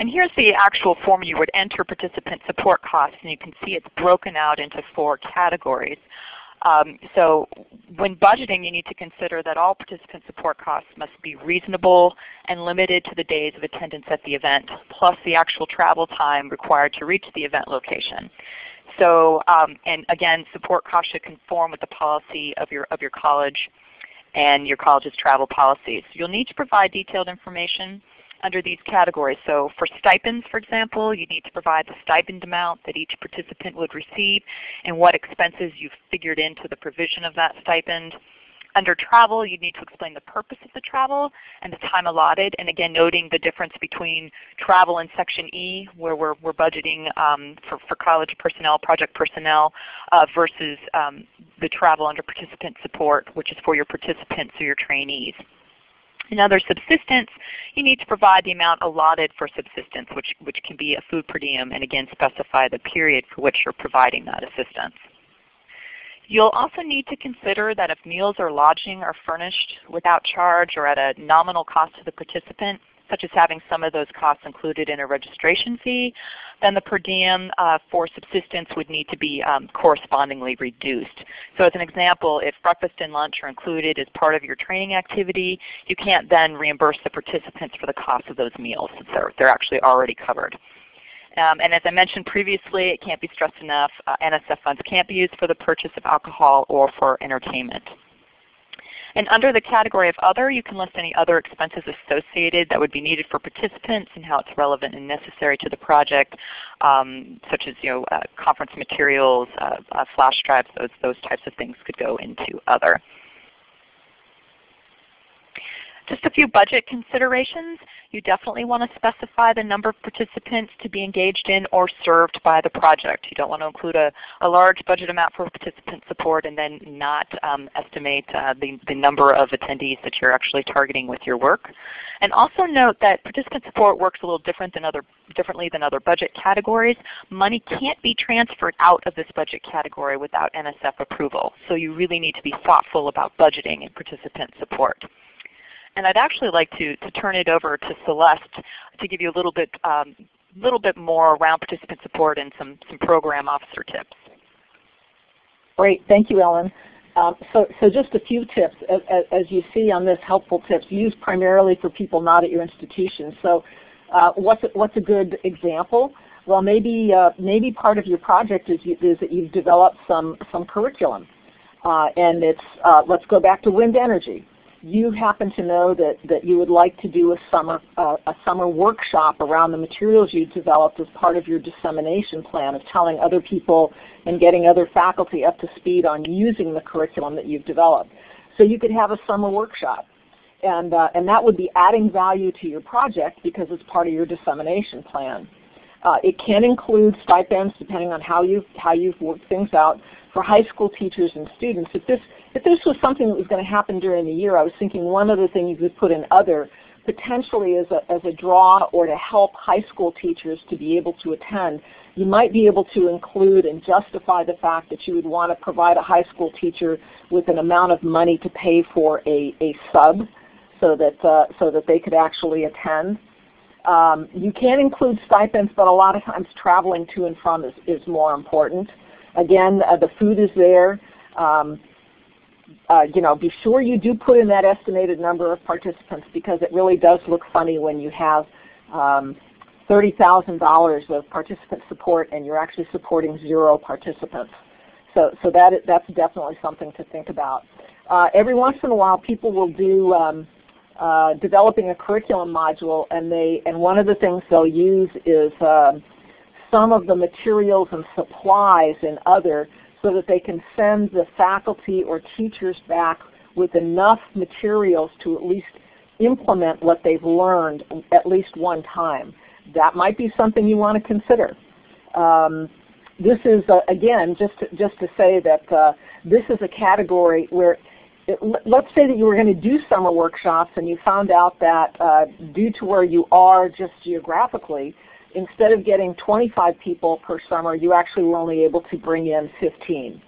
And here's the actual form you would enter participant support costs, and you can see it's broken out into 4 categories. So when budgeting, you need to consider that all participant support costs must be reasonable and limited to the days of attendance at the event, plus the actual travel time required to reach the event location. So, and again, support costs should conform with the policy of your college and your college's travel policies. You'll need to provide detailed information under these categories. So for stipends, for example, you need to provide the stipend amount that each participant would receive and what expenses you've figured into the provision of that stipend. Under travel, you need to explain the purpose of the travel and the time allotted, and again noting the difference between travel in Section E, where we're budgeting for college personnel, project personnel, versus the travel under participant support, which is for your participants or your trainees. In other subsistence, you need to provide the amount allotted for subsistence, which can be a food per diem, and again specify the period for which you're providing that assistance. You'll also need to consider that if meals or lodging are furnished without charge or at a nominal cost to the participant, such as having some of those costs included in a registration fee, then the per diem for subsistence would need to be correspondingly reduced. So as an example, if breakfast and lunch are included as part of your training activity, you can't then reimburse the participants for the cost of those meals since they're actually already covered. And as I mentioned previously, it can't be stressed enough, NSF funds can't be used for the purchase of alcohol or for entertainment. And under the category of other, you can list any other expenses associated that would be needed for participants and how it's relevant and necessary to the project, such as conference materials, flash drives, those types of things could go into other. Just a few budget considerations. You definitely want to specify the number of participants to be engaged in or served by the project. You don't want to include a large budget amount for participant support and then not estimate the number of attendees that you're actually targeting with your work. And also note that participant support works a little differently than other budget categories. Money can't be transferred out of this budget category without NSF approval. So you really need to be thoughtful about budgeting and participant support. And I'd actually like to turn it over to Celeste to give you a little bit more around participant support and some program officer tips. Great, thank you, Ellen. So just a few tips, as you see on this helpful tips, used primarily for people not at your institution. So what's a good example? Well, maybe part of your project is that you've developed some curriculum, and it's let's go back to wind energy. You happen to know that you would like to do a summer workshop around the materials you developed as part of your dissemination plan of telling other people and getting other faculty up to speed on using the curriculum that you've developed. So you could have a summer workshop, and that would be adding value to your project because it's part of your dissemination plan. It can include stipends depending on how you've worked things out for high school teachers and students. If this was something that was going to happen during the year, I was thinking one other thing you could put in other, potentially as a draw or to help high school teachers to be able to attend. You might be able to include and justify the fact that you would want to provide a high school teacher with an amount of money to pay for a sub so that they could actually attend. You can include stipends, but a lot of times traveling to and from is more important. Again, the food is there. Be sure you do put in that estimated number of participants because it really does look funny when you have $30,000 of participant support and you're actually supporting 0 participants. So that's definitely something to think about. Every once in a while, people will do developing a curriculum module, and one of the things they'll use is some of the materials and supplies and other so that they can send the faculty or teachers back with enough materials to at least implement what they've learned at least one time. That might be something you want to consider. This is, again, just to say that this is a category where let's say that you were going to do summer workshops and you found out that due to where you are just geographically, instead of getting 25 people per summer, you actually were only able to bring in 15.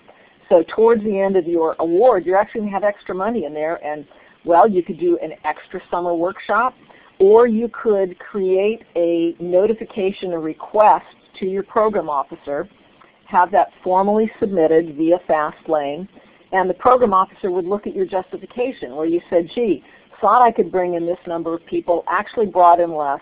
So towards the end of your award, you're actually going to have extra money in there, and well, you could do an extra summer workshop, or you could create a notification or request to your program officer, have that formally submitted via FastLane, and the program officer would look at your justification where you said, gee, thought I could bring in this number of people, actually brought in less.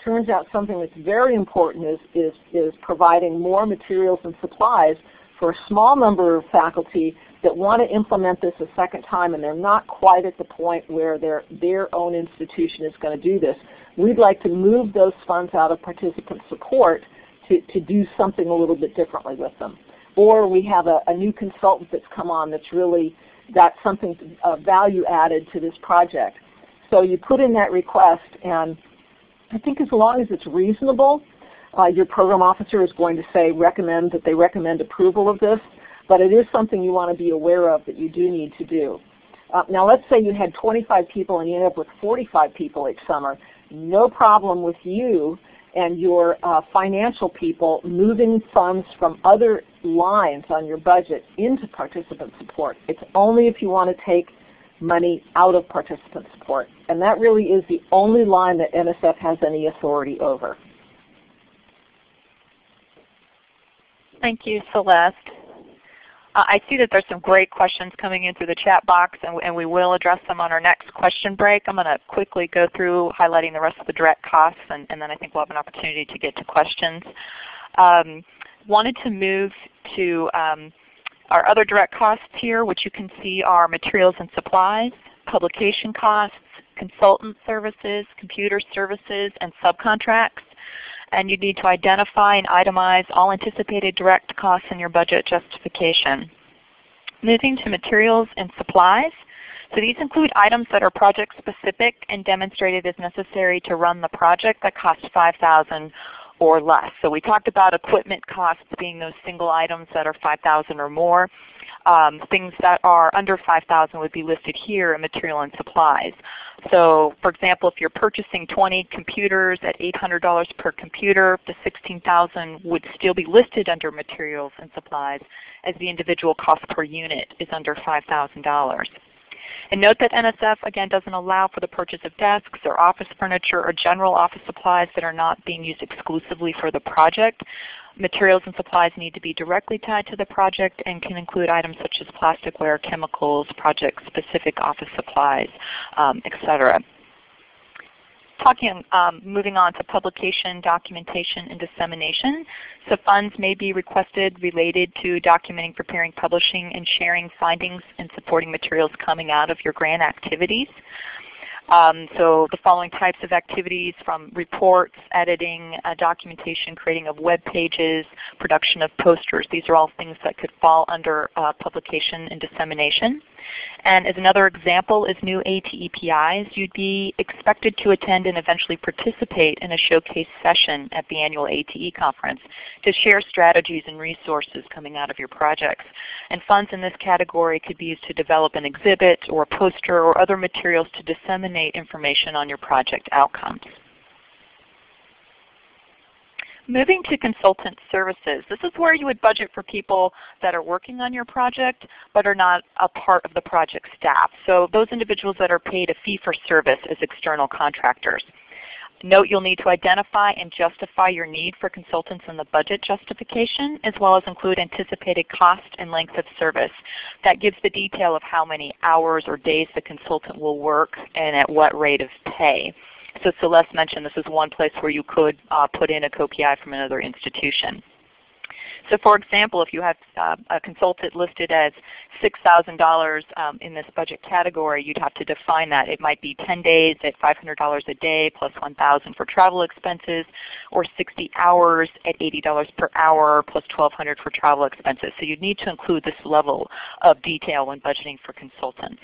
Turns out something that's very important is providing more materials and supplies for a small number of faculty that want to implement this a second time and they're not quite at the point where their own institution is going to do this. We'd like to move those funds out of participant support to do something a little bit differently with them. Or we have a new consultant that's come on that's really got something value added to this project. So you put in that request, and I think as long as it's reasonable, your program officer is going to say they recommend approval of this, but it is something you want to be aware of that you do need to do. Now let's say you had 25 people and you end up with 45 people each summer. No problem with you and your financial people moving funds from other lines on your budget into participant support. It's only if you want to take money out of participant support. And that really is the only line that NSF has any authority over. Thank you, Celeste. I see that there's some great questions coming in through the chat box, and we will address them on our next question break. I'm going to quickly go through highlighting the rest of the direct costs, and then I think we'll have an opportunity to get to questions. Wanted to move to our other direct costs here, which you can see are materials and supplies, publication costs, consultant services, computer services, and subcontracts. And you need to identify and itemize all anticipated direct costs in your budget justification. Moving to materials and supplies. So these include items that are project specific and demonstrated as necessary to run the project that cost $5,000 or less. So we talked about equipment costs being those single items that are $5,000 or more. Things that are under $5,000 would be listed here in material and supplies. So for example, if you're purchasing 20 computers at $800 per computer, the $16,000 would still be listed under materials and supplies as the individual cost per unit is under $5,000. And note that NSF, again, doesn't allow for the purchase of desks or office furniture or general office supplies that are not being used exclusively for the project. Materials and supplies need to be directly tied to the project and can include items such as plasticware, chemicals, project-specific office supplies, etc. Moving on to publication, documentation, and dissemination. So funds may be requested related to documenting, preparing, publishing, and sharing findings and supporting materials coming out of your grant activities. So the following types of activities, from reports, editing, documentation, creating of web pages, production of posters. These are all things that could fall under publication and dissemination. And as another example is new ATEPIs. You'd be expected to attend and eventually participate in a showcase session at the annual ATE conference to share strategies and resources coming out of your projects. And funds in this category could be used to develop an exhibit or a poster or other materials to disseminate information on your project outcomes. Moving to consultant services. This is where you would budget for people that are working on your project but are not a part of the project staff. So those individuals that are paid a fee for service as external contractors. Note you'll need to identify and justify your need for consultants in the budget justification, as well as include anticipated cost and length of service. That gives the detail of how many hours or days the consultant will work and at what rate of pay. So Celeste mentioned this is one place where you could put in a co-PI from another institution. So for example, if you have a consultant listed as $6,000 in this budget category, you'd have to define that. It might be 10 days at $500 a day plus $1,000 for travel expenses, or 60 hours at $80 per hour plus $1,200 for travel expenses. So you'd need to include this level of detail when budgeting for consultants.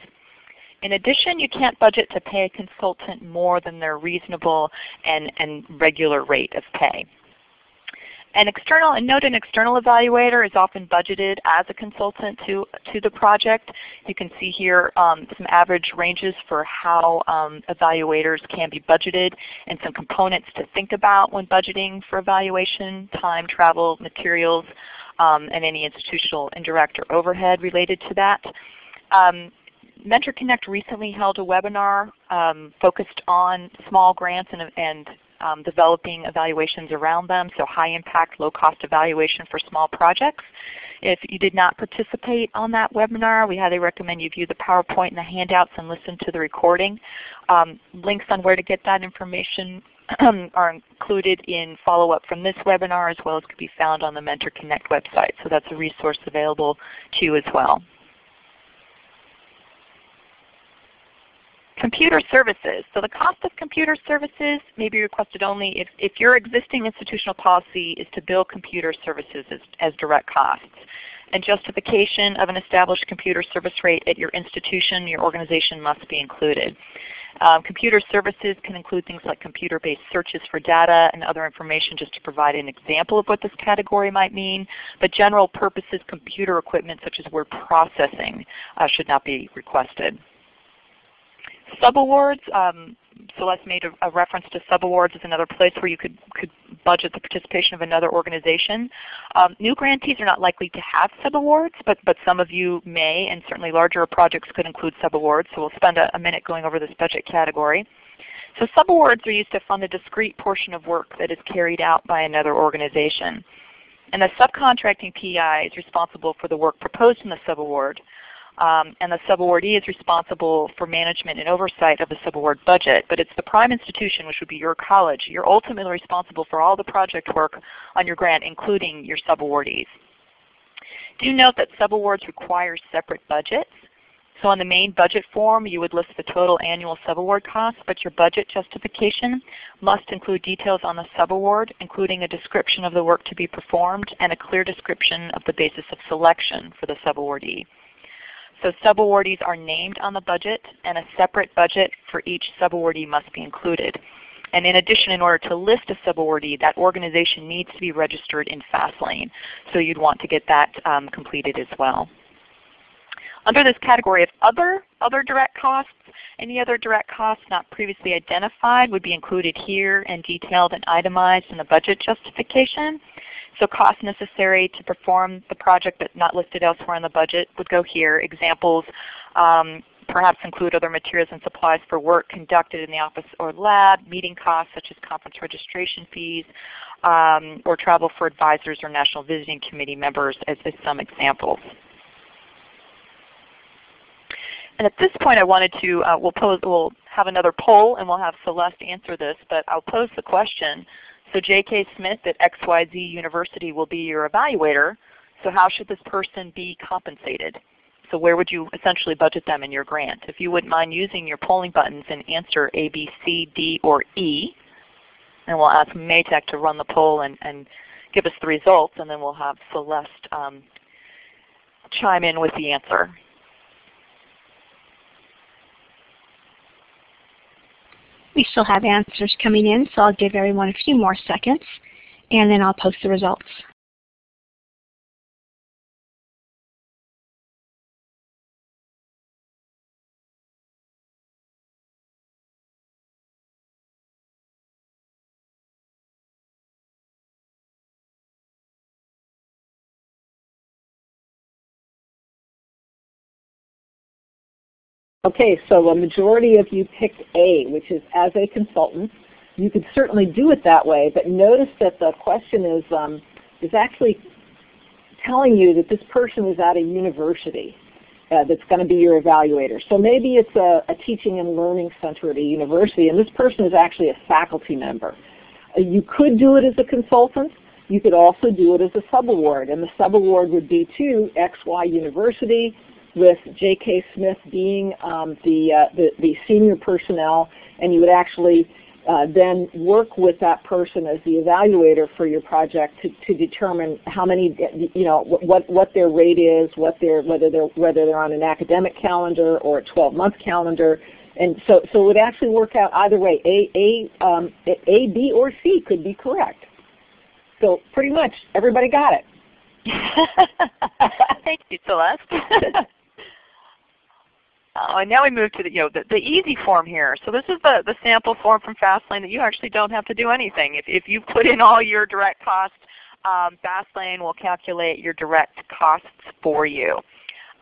In addition, you can't budget to pay a consultant more than their reasonable and regular rate of pay. An external evaluator is often budgeted as a consultant to the project. You can see here some average ranges for how evaluators can be budgeted and some components to think about when budgeting for evaluation: time, travel, materials, and any institutional indirect or overhead related to that. Mentor Connect recently held a webinar focused on small grants and developing evaluations around them, so high impact, low cost evaluation for small projects. If you did not participate on that webinar, we highly recommend you view the PowerPoint and the handouts and listen to the recording. Links on where to get that information are included in follow-up from this webinar, as well as could be found on the Mentor Connect website. So that's a resource available to you as well. Computer services. So the cost of computer services may be requested only if your existing institutional policy is to bill computer services as direct costs. And justification of an established computer service rate at your institution, your organization must be included. Computer services can include things like computer-based searches for data and other information, just to provide an example of what this category might mean. But general purposes computer equipment such as word processing should not be requested. Subawards, Celeste made a reference to subawards as another place where you could budget the participation of another organization. New grantees are not likely to have subawards, but some of you may, and certainly larger projects could include subawards. So we'll spend a minute going over this budget category. So subawards are used to fund a discrete portion of work that is carried out by another organization. And the subcontracting PI is responsible for the work proposed in the subaward. And the subawardee is responsible for management and oversight of the subaward budget, but it's the prime institution, which would be your college. You're ultimately responsible for all the project work on your grant, including your subawardees. Do note that subawards require separate budgets. So on the main budget form, you would list the total annual subaward costs, but your budget justification must include details on the subaward, including a description of the work to be performed and a clear description of the basis of selection for the subawardee. So subawardees are named on the budget, and a separate budget for each subawardee must be included. And in addition, in order to list a subawardee, that organization needs to be registered in FastLane. So you'd want to get that completed as well. Under this category of other direct costs, any other direct costs not previously identified would be included here and detailed and itemized in the budget justification. So costs necessary to perform the project but not listed elsewhere in the budget would go here. Examples perhaps include other materials and supplies for work conducted in the office or lab, meeting costs such as conference registration fees, or travel for advisors or National Visiting Committee members as some examples. And at this point I wanted to, we'll have another poll and we'll have Celeste answer this, but I'll pose the question. So J.K. Smith at XYZ University will be your evaluator, so how should this person be compensated? So where would you essentially budget them in your grant? If you wouldn't mind using your polling buttons and answer A, B, C, D, or E, and we'll ask Maytech to run the poll and give us the results, and then we'll have Celeste chime in with the answer. We still have answers coming in, so I'll give everyone a few more seconds, and then I'll post the results. Okay, so a majority of you picked A, which is as a consultant. You could certainly do it that way, but notice that the question is actually telling you that this person is at a university that's going to be your evaluator. So maybe it's a teaching and learning center at a university, and this person is actually a faculty member. You could do it as a consultant. You could also do it as a subaward, and the subaward would be to XY University, with J.K. Smith being the senior personnel, and you would actually then work with that person as the evaluator for your project to determine how many, what their rate is, whether they're on an academic calendar or a 12-month calendar, and so it would actually work out either way. A, B, or C could be correct. So pretty much everybody got it. Thank you, Celeste. And now we move to the easy form here. So this is the sample form from FastLane that you actually don't have to do anything. If you put in all your direct costs, FastLane will calculate your direct costs for you.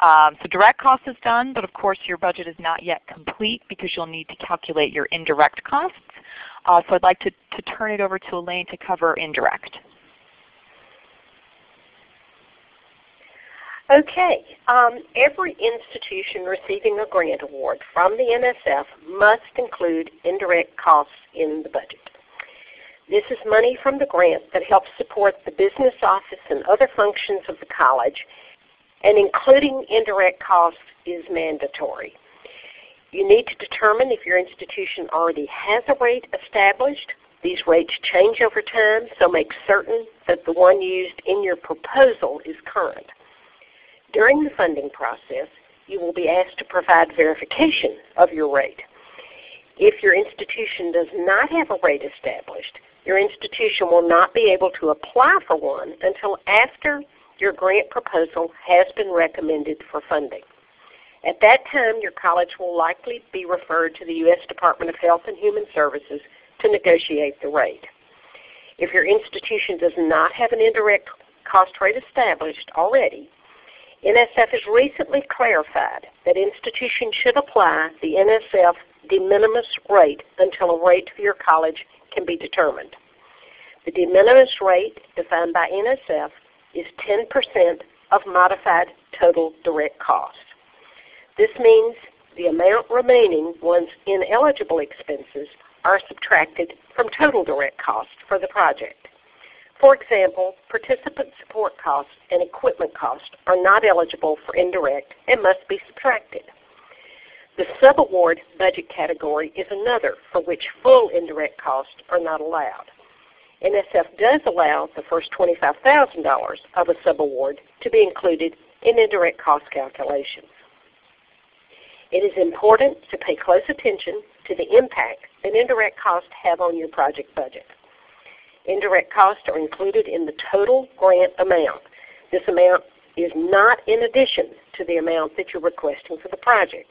So direct cost is done, but of course your budget is not yet complete because you'll need to calculate your indirect costs. So I'd like to turn it over to Elaine to cover indirect. Okay, every institution receiving a grant award from the NSF must include indirect costs in the budget. This is money from the grant that helps support the business office and other functions of the college, and including indirect costs is mandatory. You need to determine if your institution already has a rate established. These rates change over time, so make certain that the one used in your proposal is current. During the funding process, you will be asked to provide verification of your rate. If your institution does not have a rate established, your institution will not be able to apply for one until after your grant proposal has been recommended for funding. At that time, your college will likely be referred to the U.S. Department of Health and Human Services to negotiate the rate. If your institution does not have an indirect cost rate established already, NSF has recently clarified that institutions should apply the NSF de minimis rate until a rate for your college can be determined. The de minimis rate, defined by NSF, is 10% of modified total direct costs. This means the amount remaining once ineligible expenses are subtracted from total direct costs for the project. For example, participant support costs and equipment costs are not eligible for indirect and must be subtracted. The subaward budget category is another for which full indirect costs are not allowed. NSF does allow the first $25,000 of a subaward to be included in indirect cost calculations. It is important to pay close attention to the impact that indirect costs have on your project budget. Indirect costs are included in the total grant amount. This amount is not in addition to the amount that you're requesting for the project.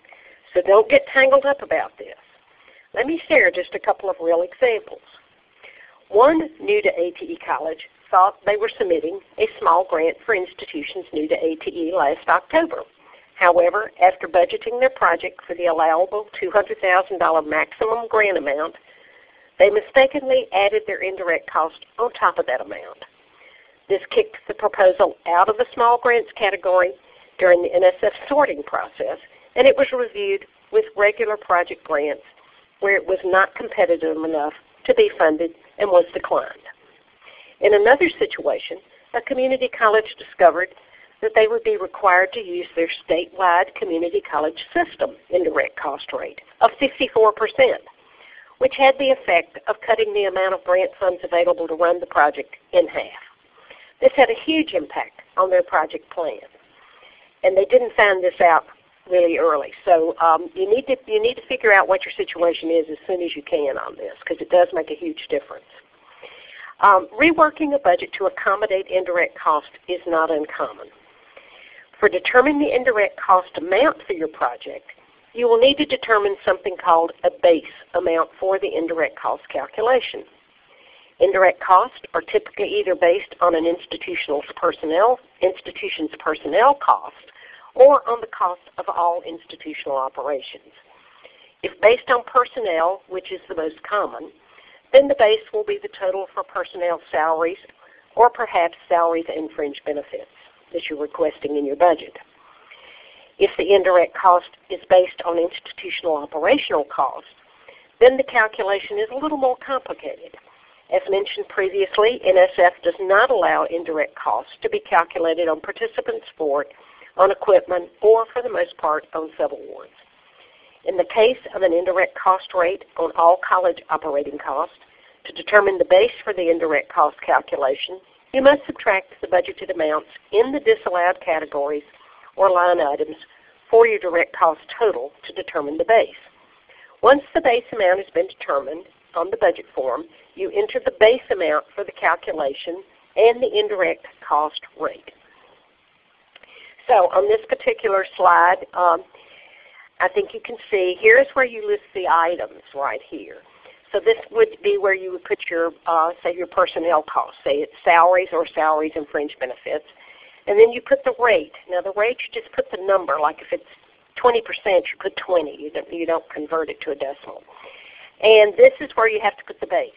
So don't get tangled up about this. Let me share just a couple of real examples. One new to ATE college thought they were submitting a small grant for institutions new to ATE last October. However, after budgeting their project for the allowable $200,000 maximum grant amount, they mistakenly added their indirect cost on top of that amount. This kicked the proposal out of the small grants category during the NSF sorting process, and it was reviewed with regular project grants where it was not competitive enough to be funded and was declined. In another situation, a community college discovered that they would be required to use their statewide community college system indirect cost rate of 54%, which had the effect of cutting the amount of grant funds available to run the project in half. This had a huge impact on their project plan, and they didn't find this out really early. So you need to figure out what your situation is as soon as you can on this, because it does make a huge difference. Reworking a budget to accommodate indirect cost is not uncommon. For determining the indirect cost amount for your project, you will need to determine something called a base amount for the indirect cost calculation. Indirect costs are typically either based on an institution's personnel cost or on the cost of all institutional operations. If based on personnel, which is the most common, then the base will be the total for personnel salaries or perhaps salaries and fringe benefits that you're requesting in your budget. If the indirect cost is based on institutional operational cost, then the calculation is a little more complicated. As mentioned previously, NSF does not allow indirect costs to be calculated on participant support, on equipment, or for the most part on subawards. In the case of an indirect cost rate on all college operating costs, to determine the base for the indirect cost calculation, you must subtract the budgeted amounts in the disallowed categories or line items for your direct cost total to determine the base. Once the base amount has been determined on the budget form, you enter the base amount for the calculation and the indirect cost rate. So on this particular slide, I think you can see here is where you list the items right here. So this would be where you would put your, say, your personnel costs. Say it's salaries or salaries and fringe benefits. And then you put the rate. Now the rate, you just put the number. Like if it's 20%, you put 20. You don't convert it to a decimal. And this is where you have to put the base.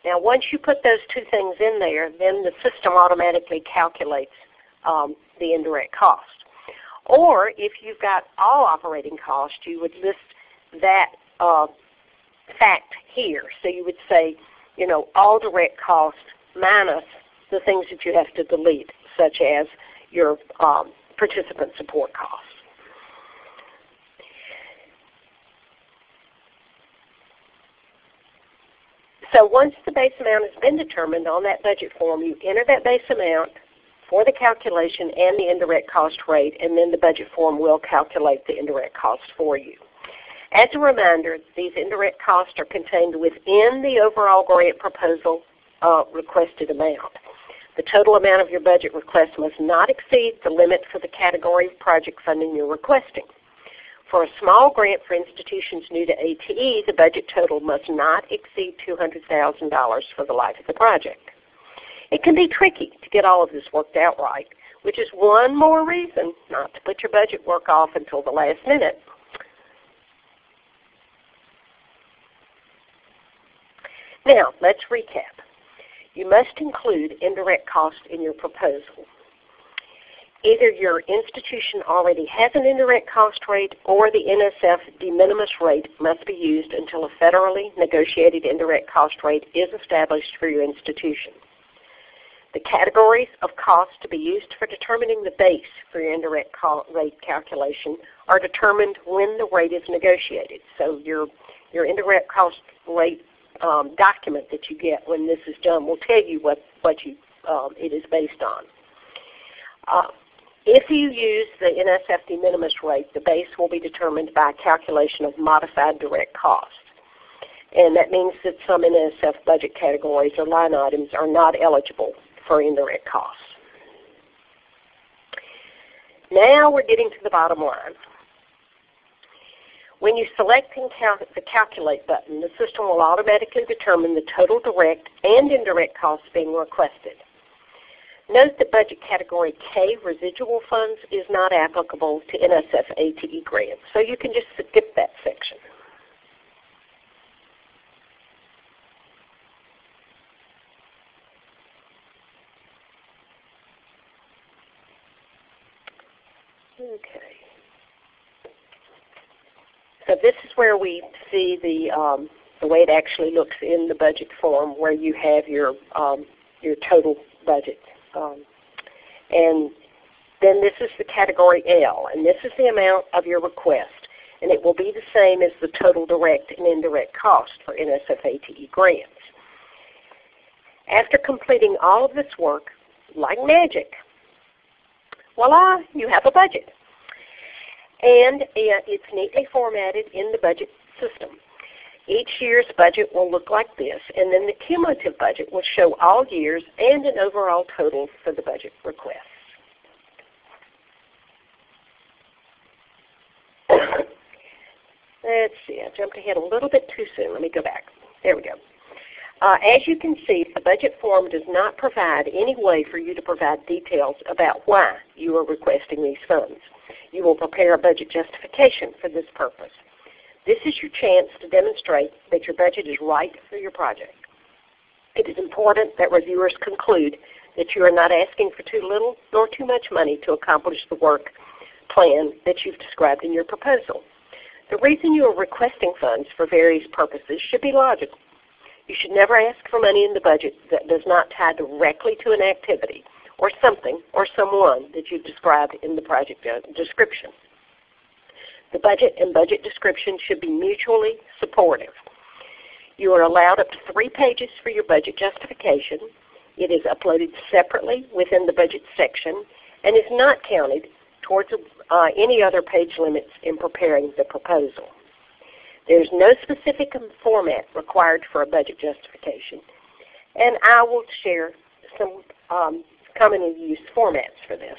Now once you put those two things in there, then the system automatically calculates the indirect cost. Or if you've got all operating costs, you would list that fact here. So you would say, you know, all direct costs minus the things that you have to delete, such as your participant support costs. So once the base amount has been determined on that budget form, you enter that base amount for the calculation and the indirect cost rate, and then the budget form will calculate the indirect cost for you. As a reminder, these indirect costs are contained within the overall grant proposal requested amount. The total amount of your budget request must not exceed the limit for the category of project funding you're requesting. For a small grant for institutions new to ATE, the budget total must not exceed $200,000 for the life of the project. It can be tricky to get all of this worked out right, which is one more reason not to put your budget work off until the last minute. Now, let's recap. You must include indirect costs in your proposal. Either your institution already has an indirect cost rate or the NSF de minimis rate must be used until a federally negotiated indirect cost rate is established for your institution. The categories of costs to be used for determining the base for your indirect rate calculation are determined when the rate is negotiated. So your indirect cost rate document that you get when this is done will tell you what it is based on. If you use the NSF de minimis rate, the base will be determined by a calculation of modified direct costs. And that means that some NSF budget categories or line items are not eligible for indirect costs. Now we're getting to the bottom line. When you select the Calculate button, the system will automatically determine the total direct and indirect costs being requested. Note that budget category K, residual funds, is not applicable to NSF ATE grants, so you can just skip that section. Okay. So this is where we see the way it actually looks in the budget form, where you have your total budget. And then this is the category L, and this is the amount of your request. And it will be the same as the total direct and indirect cost for NSF ATE grants. After completing all of this work, like magic, voila, you have a budget. And it's neatly formatted in the budget system. Each year's budget will look like this, and then the cumulative budget will show all years and an overall total for the budget requests. Let's see, I jumped ahead a little bit too soon. Let me go back. There we go. As you can see, the budget form does not provide any way for you to provide details about why you are requesting these funds. You will prepare a budget justification for this purpose. This is your chance to demonstrate that your budget is right for your project. It is important that reviewers conclude that you are not asking for too little nor too much money to accomplish the work plan that you've described in your proposal. The reason you are requesting funds for various purposes should be logical. You should never ask for money in the budget that does not tie directly to an activity or something or someone that you've described in the project description. The budget and budget description should be mutually supportive. You are allowed up to 3 pages for your budget justification. It is uploaded separately within the budget section and is not counted towards any other page limits in preparing the proposal. There is no specific format required for a budget justification, and I will share some commonly used formats for this.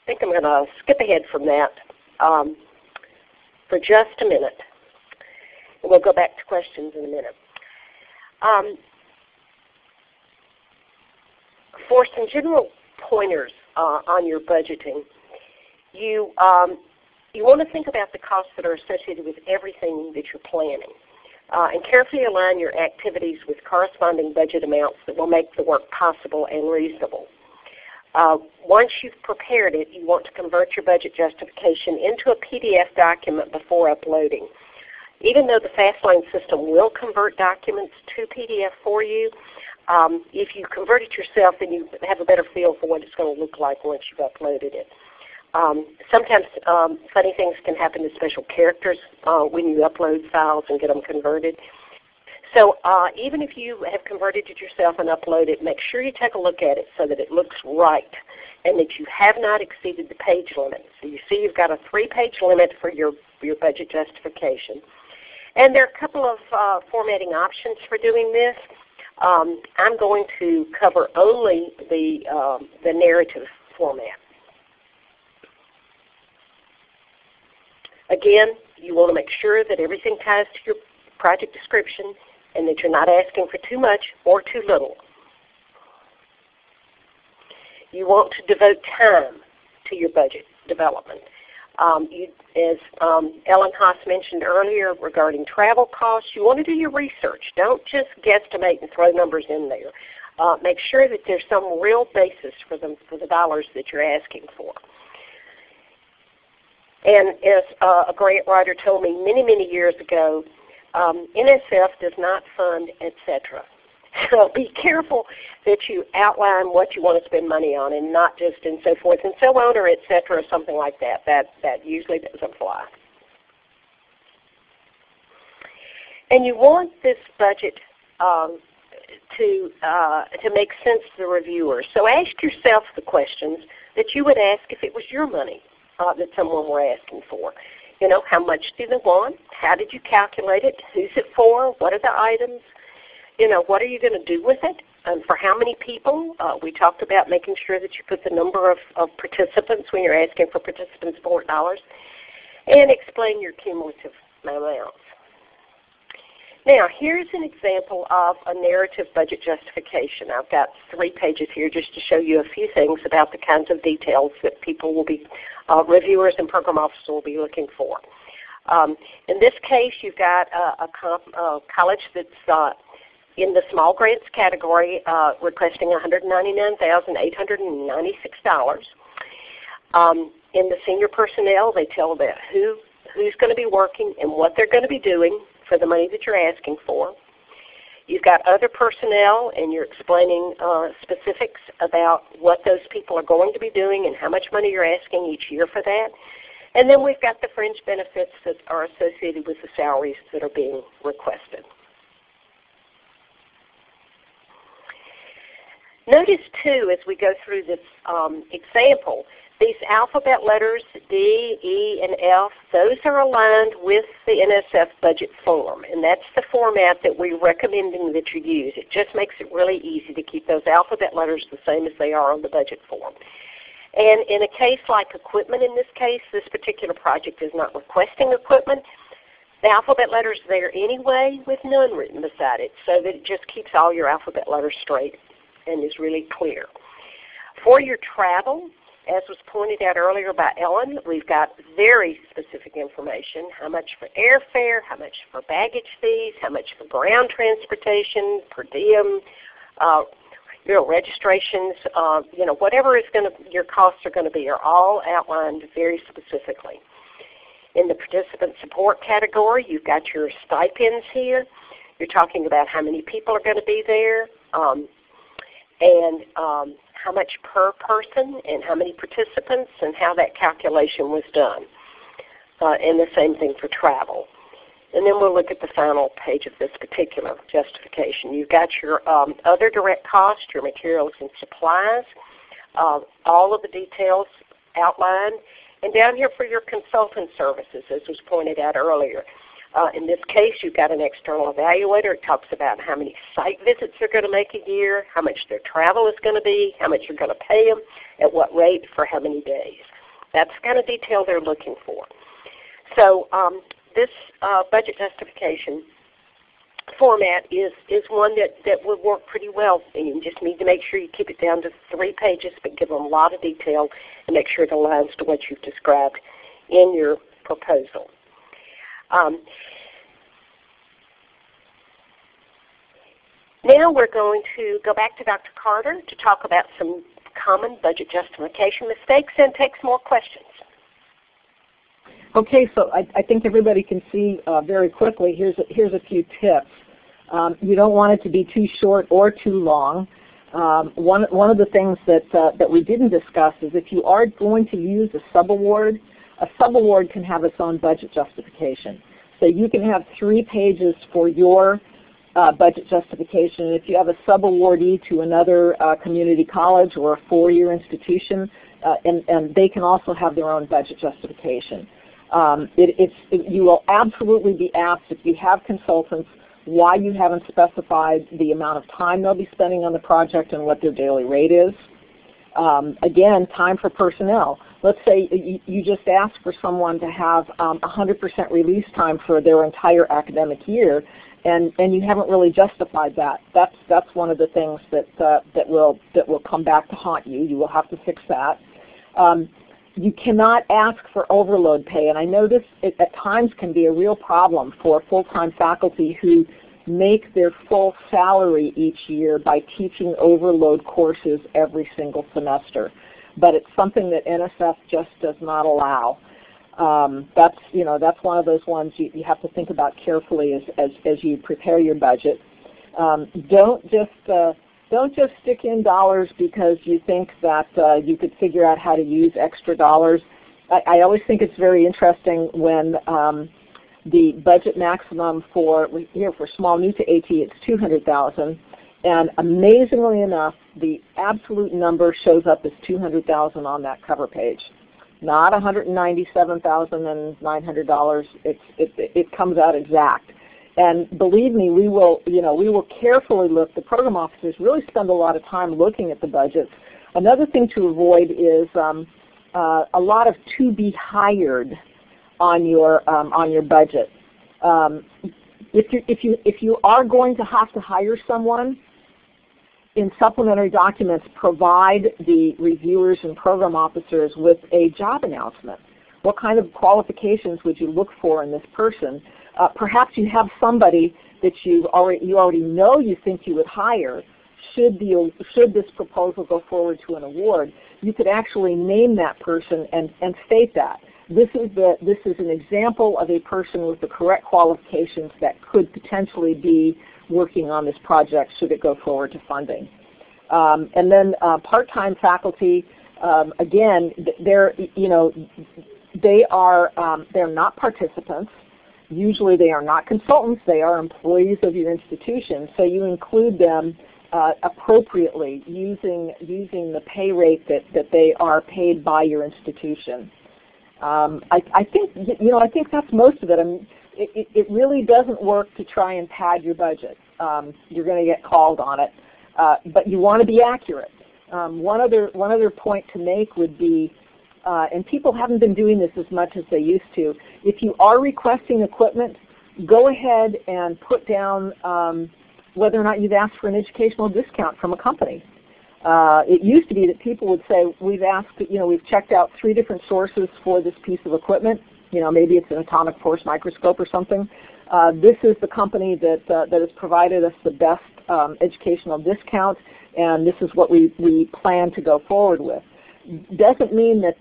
I think I'm going to skip ahead from that for just a minute, and we'll go back to questions in a minute. For some general pointers on your budgeting, you want to think about the costs that are associated with everything that you're planning, and carefully align your activities with corresponding budget amounts that will make the work possible and reasonable. Once you've prepared it, you want to convert your budget justification into a PDF document before uploading. Even though the FastLine system will convert documents to PDF for you, if you convert it yourself, then you have a better feel for what it's going to look like once you've uploaded it. Sometimes funny things can happen to special characters when you upload files and get them converted. So even if you have converted it yourself and upload it, make sure you take a look at it so that it looks right and that you have not exceeded the page limit. So you see you've got a 3-page limit for your budget justification. And there are a couple of formatting options for doing this. I'm going to cover only the narrative format. Again, you want to make sure that everything ties to your project description and that you're not asking for too much or too little. You want to devote time to your budget development. As Ellen Haas mentioned earlier regarding travel costs, you want to do your research. Don't just guesstimate and throw numbers in there. Make sure that there's some real basis for the dollars that you're asking for. And as a grant writer told me many, many years ago, NSF does not fund, etc. So be careful that you outline what you want to spend money on and not just and so forth and so on or etc. or something like that. That usually doesn't fly. And you want this budget to make sense to the reviewers. So ask yourself the questions that you would ask if it was your money that someone were asking for. You know, how much do they want? How did you calculate it? Who's it for? What are the items? You know, what are you going to do with it? And for how many people? We talked about making sure that you put the number of participants when you're asking for participant support dollars, and explain your cumulative amounts. Now, here's an example of a narrative budget justification. I've got 3 pages here just to show you a few things about the kinds of details that people will be, reviewers and program officers will be looking for. In this case, you've got a college that's in the small grants category requesting $199,896. In the senior personnel, they tell about who's going to be working and what they're going to be doing for the money that you're asking for. You've got other personnel, and you're explaining specifics about what those people are going to be doing and how much money you're asking each year for that. And then we've got the fringe benefits that are associated with the salaries that are being requested. Notice too, as we go through this example, these alphabet letters, D, E, and F, those are aligned with the NSF budget form, and that's the format that we're recommending that you use. It just makes it really easy to keep those alphabet letters the same as they are on the budget form. And in a case like equipment, in this case, this particular project is not requesting equipment. The alphabet letters are there anyway with none written beside it, so that it just keeps all your alphabet letters straight and is really clear. For your travel, as was pointed out earlier by Ellen, we've got very specific information: how much for airfare, how much for baggage fees, how much for ground transportation, per diem, registrations, whatever is going to, your costs are going to be, are all outlined very specifically. In the participant support category, you've got your stipends here. You're talking about how many people are going to be there, and how much per person, and how many participants, and how that calculation was done. And the same thing for travel. And then we'll look at the final page of this particular justification. You've got your other direct costs, your materials and supplies, all of the details outlined. And down here for your consultant services, as was pointed out earlier. In this case, you've got an external evaluator. It talks about how many site visits they're going to make a year, how much their travel is going to be, how much you're going to pay them, at what rate, for how many days. That's the kind of detail they're looking for. So this budget justification format is one that would work pretty well. And you just need to make sure you keep it down to 3 pages, but give them a lot of detail and make sure it aligns to what you've described in your proposal. Now we're going to go back to Dr. Carter to talk about some common budget justification mistakes and take some more questions. Okay, so I think everybody can see very quickly. Here's a few tips. You don't want it to be too short or too long. One of the things that we didn't discuss is if you are going to use a subaward can have its own budget justification. So you can have 3 pages for your budget justification. And if you have a subawardee to another community college or a 4-year institution, and they can also have their own budget justification. You will absolutely be asked, if you have consultants, why you haven't specified the amount of time they'll be spending on the project and what their daily rate is. Again, time for personnel. Let's say you just ask for someone to have 100% release time for their entire academic year, and you haven't really justified that. That's one of the things that will come back to haunt you. You will have to fix that. You cannot ask for overload pay, and I know this at times can be a real problem for full-time faculty who make their full salary each year by teaching overload courses every single semester. But it's something that NSF just does not allow. That's one of those ones you have to think about carefully as you prepare your budget. Don't just stick in dollars because you think that you could figure out how to use extra dollars. I always think it's very interesting when the budget maximum for small new to AT, it's $200,000, And amazingly enough, the absolute number shows up as $200,000 on that cover page, not $197,900. It comes out exact. And believe me, we will carefully look. The program officers really spend a lot of time looking at the budgets. Another thing to avoid is a lot of to be hired on your budget. If you are going to have to hire someone, in supplementary documents, provide the reviewers and program officers with a job announcement. What kind of qualifications would you look for in this person? Perhaps you have somebody that you already know you think you would hire. Should this proposal go forward to an award, you could actually name that person and state that. This is an example of a person with the correct qualifications that could potentially be working on this project should it go forward to funding. And then part-time faculty, again, they're not participants. Usually they are not consultants. They are employees of your institution. So you include them appropriately using the pay rate that they are paid by your institution. I think that's most of it. I mean, it really doesn't work to try and pad your budget. You're going to get called on it, but you want to be accurate. One other point to make would be, and people haven't been doing this as much as they used to, if you are requesting equipment, go ahead and put down whether or not you've asked for an educational discount from a company. It used to be that people would say, we've checked out 3 different sources for this piece of equipment. Maybe it's an atomic force microscope or something. This is the company that has provided us the best educational discount, and this is what we plan to go forward with. Doesn't mean that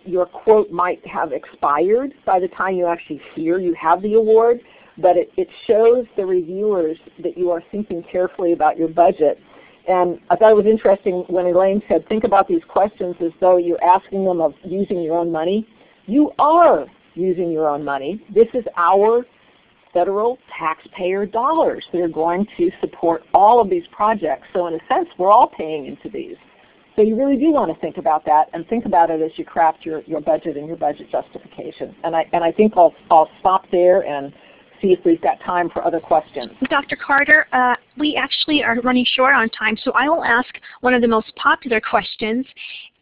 your quote might have expired by the time you actually hear you have the award, but it shows the reviewers that you are thinking carefully about your budget. And I thought it was interesting when Elaine said, think about these questions as though you're asking them of using your own money. You are using your own money. This is our federal taxpayer dollars that are going to support all of these projects. So in a sense, we're all paying into these. So you really do want to think about that and think about it as you craft your budget and your budget justification. And I think I'll stop there and see if we've got time for other questions. Dr. Carter, we actually are running short on time, so I will ask one of the most popular questions,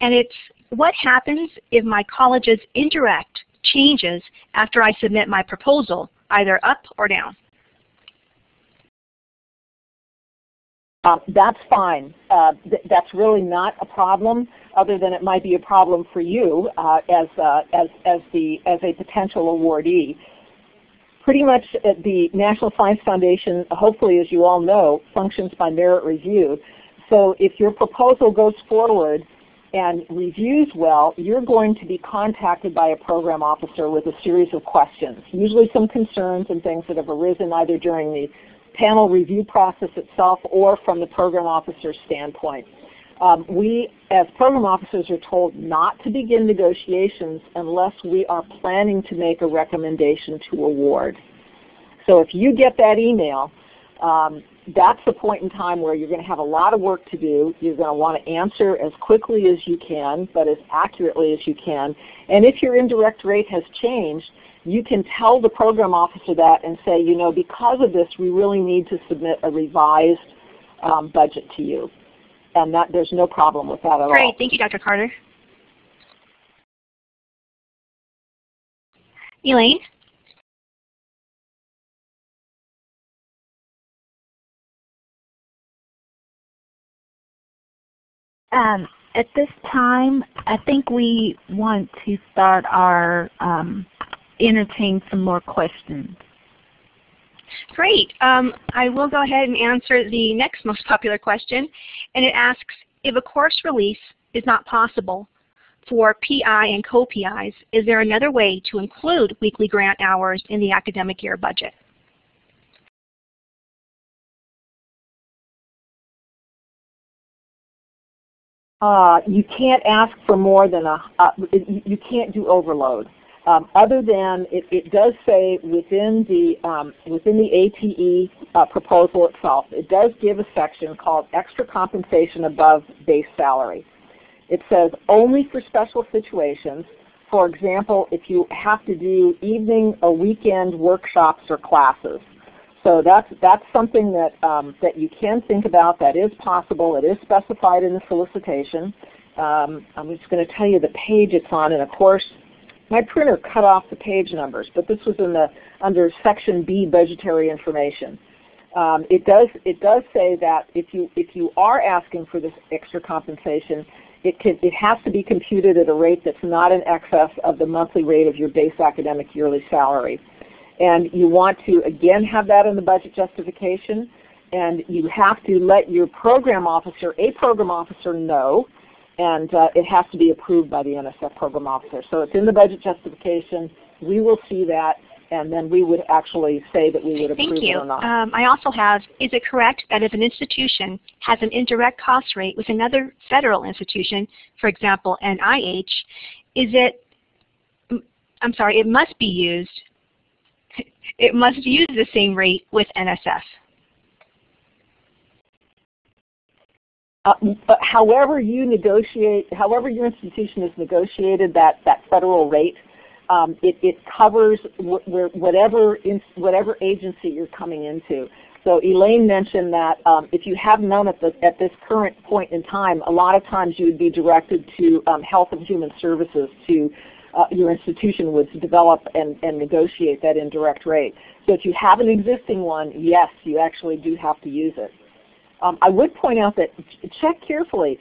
and it's, what happens if my college's indirect changes after I submit my proposal, either up or down? That's fine. That's really not a problem, other than it might be a problem for you as a potential awardee. Pretty much the National Science Foundation, hopefully as you all know, functions by merit review. So if your proposal goes forward and reviews well, you're going to be contacted by a program officer with a series of questions, usually some concerns and things that have arisen either during the panel review process itself or from the program officer's standpoint. We, as program officers, are told not to begin negotiations unless we are planning to make a recommendation to award. So if you get that email, that's the point in time where you're going to have a lot of work to do. You're going to want to answer as quickly as you can, but as accurately as you can. And if your indirect rate has changed, you can tell the program officer that and say, because of this, we really need to submit a revised budget to you. And there's no problem with that at all. Great. Thank you, Dr. Carter. Elaine? At this time, I think we want to start our entertain some more questions. Great. I will go ahead and answer the next most popular question, and it asks, if a course release is not possible for PI and co-PIs, is there another way to include weekly grant hours in the academic year budget? You can't ask for more than you can't do overload. Other than it does say within the ATE proposal itself, it does give a section called extra compensation above base salary. It says only for special situations. For example, if you have to do evening or weekend workshops or classes. So that's something that that you can think about. That is possible. It is specified in the solicitation. I'm just going to tell you the page it's on, and of course, my printer cut off the page numbers, but this was under Section B, budgetary information. It does say that if you are asking for this extra compensation, it has to be computed at a rate that's not in excess of the monthly rate of your base academic yearly salary. And you want to, again, have that in the budget justification, and you have to let your program officer, know, and it has to be approved by the NSF program officer. So it's in the budget justification. We will see that, and then we would actually say that we would approve it or not. Thank you. I also have, is it correct that if an institution has an indirect cost rate with another federal institution, for example, NIH, it must be used, it must use the same rate with NSF? However you negotiate, however your institution has negotiated that federal rate, it covers whatever agency you're coming into. So Elaine mentioned that if you have none at this current point in time, a lot of times you would be directed to Health and Human Services to your institution would develop and negotiate that indirect rate. So if you have an existing one, yes, you actually do have to use it. I would point out that check carefully.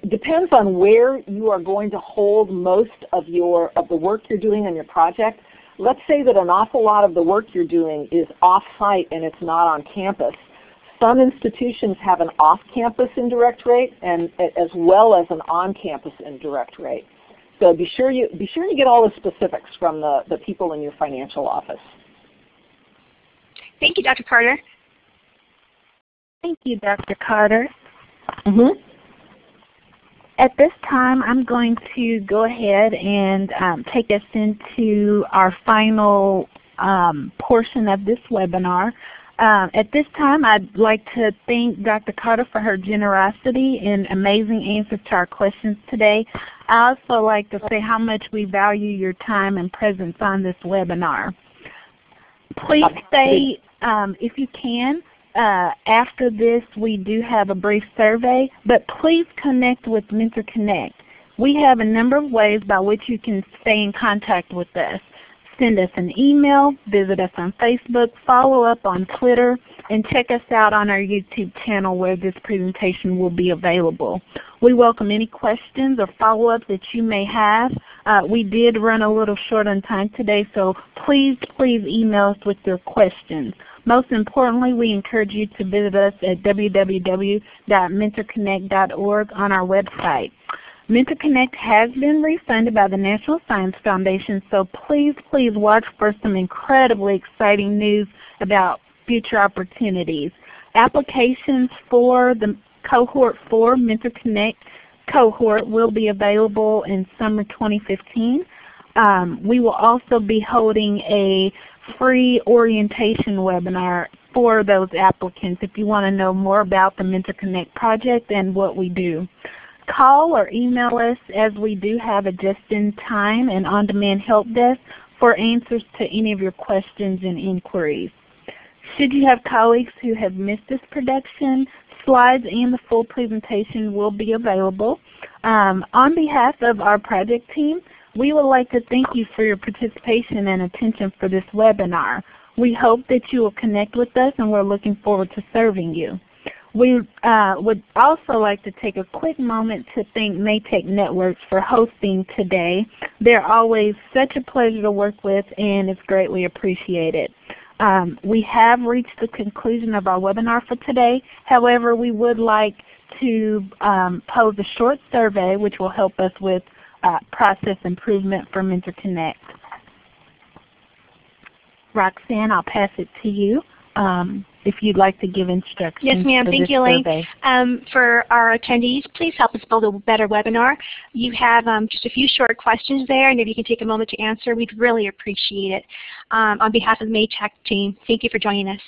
Depends on where you are going to hold most of the work you're doing on your project. Let's say that an awful lot of the work you're doing is off-site and it's not on campus. Some institutions have an off-campus indirect rate, and as well as an on-campus indirect rate. So be sure you get all the specifics from the people in your financial office. Thank you, Dr. Carter. Thank you, Dr. Carter. Mm-hmm. At this time, I'm going to go ahead and take us into our final portion of this webinar. At this time, I'd like to thank Dr. Carter for her generosity and amazing answers to our questions today. I also like to say how much we value your time and presence on this webinar. Please stay, if you can, after this we do have a brief survey, but please connect with Mentor Connect. We have a number of ways by which you can stay in contact with us. Send us an email, visit us on Facebook, follow up on Twitter, and check us out on our YouTube channel where this presentation will be available. We welcome any questions or follow-up that you may have. We did run a little short on time today, so please email us with your questions. Most importantly, we encourage you to visit us at www.mentorconnect.org on our website. Mentor Connect has been refunded by the National Science Foundation, so please watch for some incredibly exciting news about future opportunities. Applications for the Cohort 4 Mentor Connect cohort will be available in summer 2015. We will also be holding a free orientation webinar for those applicants if you want to know more about the Mentor Connect project and what we do. Call or email us, as we do have a just-in-time and on-demand help desk for answers to any of your questions and inquiries. Should you have colleagues who have missed this production, slides and the full presentation will be available. On behalf of our project team, we would like to thank you for your participation and attention for this webinar. We hope that you will connect with us, and we're looking forward to serving you. We would also like to take a quick moment to thank Maytech Networks for hosting today. They're always such a pleasure to work with, and it's greatly appreciated. We have reached the conclusion of our webinar for today. However, we would like to pose a short survey which will help us with process improvement for Mentor Connect. Roxanne, I'll pass it to you. if you'd like to give instructions. Yes, ma'am. For Thank this you, Elaine. survey. For our attendees, please help us build a better webinar. You have just a few short questions there, and if you can take a moment to answer, we'd really appreciate it. On behalf of the Maytech team, thank you for joining us.